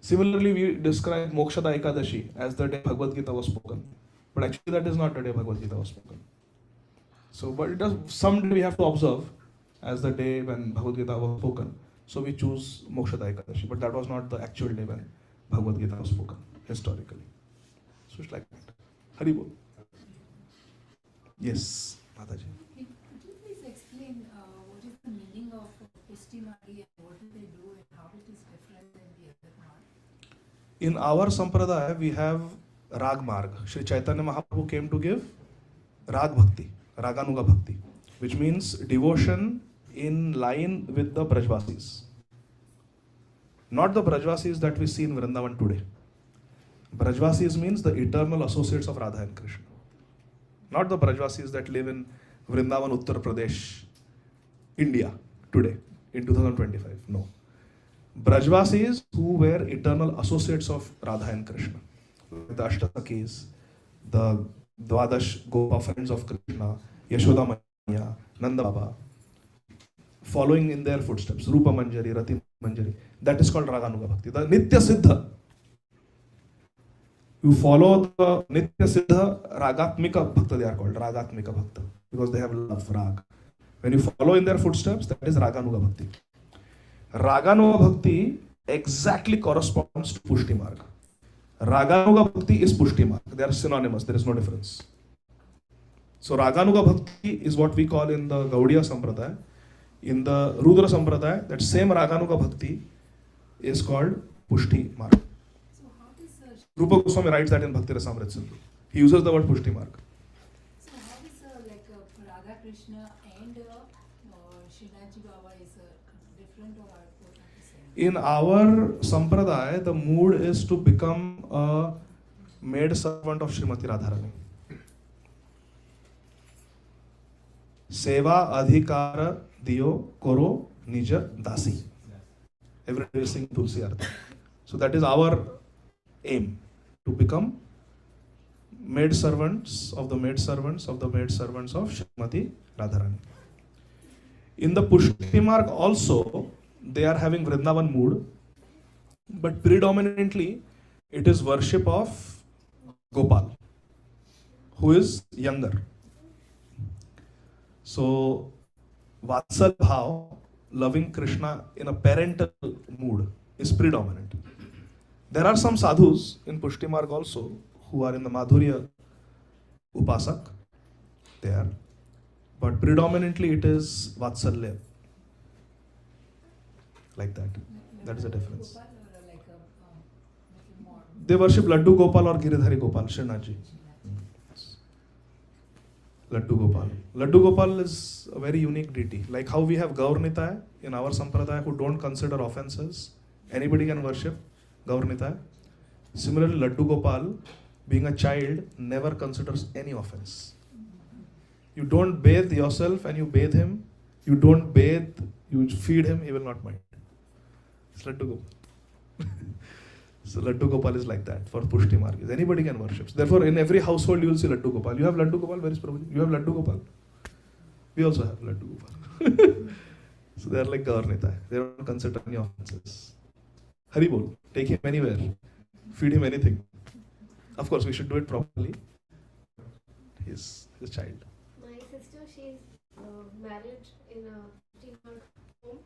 [SPEAKER 2] Similarly, we describe Mokshada Ekadashi as the day Bhagavad Gītā was spoken. But actually that is not the day Bhagavad Gītā was spoken. So, but it does, someday we have to observe as the day when Bhagavad Gītā was spoken. So we choose Mokshada Ekadashi. But that was not the actual day when Bhagavad Gītā was spoken, historically. So it's like that. Hari Bol. Yes, Mataji.
[SPEAKER 13] Could you please explain what is the meaning of Pushti Magi and what do they do and how it is different than the other marg?
[SPEAKER 2] In our Sampradaya, we have Rag Marg. Sri Chaitanya Mahaprabhu came to give Rag Bhakti, Raganuga Bhakti, which means devotion in line with the Brajvasis. Not the Brajvasis that we see in Vrindavan today. Brajvasis means the eternal associates of Radha and Krishna. Not the Brajvasis that live in Vrindavan, Uttar Pradesh, India today, in 2025. No. Brajvasis who were eternal associates of Radha and Krishna. The Ashtasakis, the Dwadash Gopa friends of Krishna, Yashoda Manya, Nanda Baba, following in their footsteps, Rupa Manjari, Rati Manjari. That is called Raganuga Bhakti. The Nitya Siddha. You follow the Nitya Siddha, Ragatmika Bhakta they are called, Ragatmika Bhakta, because they have love, Rag. When you follow in their footsteps, that is Raganuga Bhakti. Raganuga Bhakti exactly corresponds to Pushti Marg. Raganuga Bhakti is Pushti Marg. They are synonymous, there is no difference. So Raganuga Bhakti is what we call in the Gaudiya Sampradaya. In the Rudra Sampradaya, that same Raganuga Bhakti is called Pushti Marg.
[SPEAKER 13] So how does
[SPEAKER 2] Rupa Goswami writes that in Bhakti Rasamrita Sindhu. He uses the word Pushti Marg.
[SPEAKER 13] So how is Radha Krishna and Srinathji Baba is different or are both the same?
[SPEAKER 2] In our Sampradaya, the mood is to become a maid servant of Srimati Radharani. Seva adhikara diyo koro nija dasi. Every day we sing Tulsi Artha. So that is our aim, to become maid servants of the maid servants of the maid servants of Srimati Radharani. In the Pushti Marg also, they are having Vrindavan mood, but predominantly it is worship of Gopal, who is younger. So, Vatsal Bhav, loving Krishna in a parental mood, is predominant. There are some sadhus in Pushti Marg also who are in the Madhurya Upasak, there, but predominantly it is Vatsalya. Like that. That is the difference. They worship Laddu Gopal or Giridhari Gopal, Srinathji. Laddu Gopal. Laddu Gopal is a very unique deity. Like how we have Gaur Nitaya in our Sampradaya who don't consider offenses. Anybody can worship Gaur Nitaya. Similarly, Laddu Gopal, being a child, never considers any offense. You don't bathe yourself and you bathe him. You don't bathe, you feed him, he will not mind. It's Laddu Gopal. So Laddu Gopal is like that for Pushti Marg. Anybody can worship. Therefore, in every household you will see Laddu Gopal. You have Laddu Gopal, where is Prabhuji? You have Laddu Gopal. We also have Laddu Gopal. So they are like Gaur Nitaya. They don't consider any offenses. Hari Bol. Take him anywhere. Feed him anything. Of course, we should do it properly. He's his child.
[SPEAKER 4] My sister, she's married in a Pushti Marg home,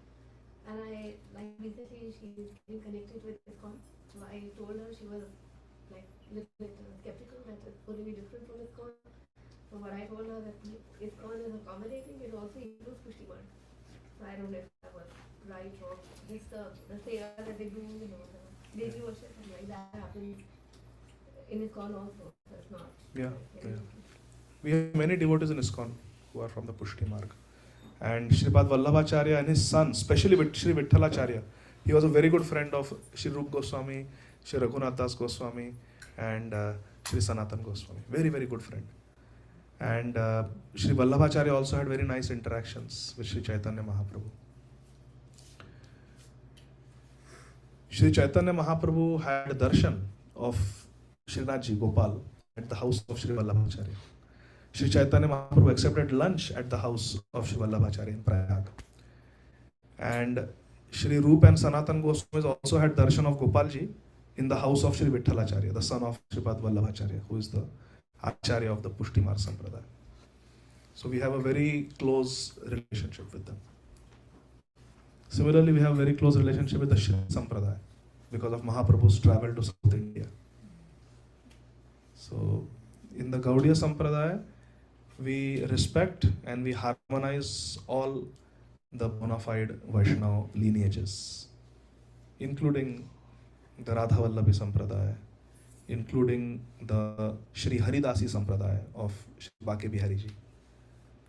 [SPEAKER 4] and I like recently she's getting connected with ISKCON. So I told her, she was like little bit skeptical that it's going to be different from ISKCON. but I told her that ISKCON is accommodating, it also includes Pushti Marg. So I don't know if that was right or just the seva that they do, you know, the daily worship and like that happens in ISKCON also. So it's not.
[SPEAKER 5] Yeah,
[SPEAKER 4] like,
[SPEAKER 5] yeah. We have many devotees in ISKCON who are from the Pushti Marg. And Shripad Vallabhacharya and his son, especially Sri Vittalacharya, he was a very good friend of Sri Rup Goswami, Sri Raghunath Das Goswami, and Sri Sanatan Goswami. Very, very good friend. And Sri Vallabhacharya also had very nice interactions with Sri Chaitanya Mahaprabhu. Sri Chaitanya Mahaprabhu had a darshan of Srinathji Gopal at the house of Sri Vallabhacharya. Sri Chaitanya Mahaprabhu accepted lunch at the house of Sri Vallabhacharya in Prayag. And Sri Rup and Sanatan Goswami also had darshan of Gopalji in the house of Sri Vittalacharya, the son of Sripad Vallabhacharya, who is the Acharya of the Pushti Marg Sampradaya. So we have a very close relationship with them. Similarly, we have a very close relationship with the Śrī Sampradaya because of Mahaprabhu's travel to South India. So in the Gaudiya Sampradaya, we respect and we harmonize all the bona fide Vaishnava lineages, including the Radha Vallabi Sampradaya, including the Shri Haridasi Sampradaya of Shri Bake Bihari Ji.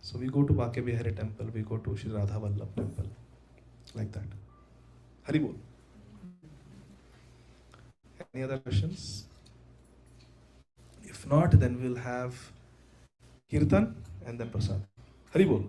[SPEAKER 5] So we go to Bake Bihari temple, we go to Shri Radha Vallabh temple, like that. Hari Bol. Any other questions? If not, then we'll have Kirtan and then Prasad. Hari Bol.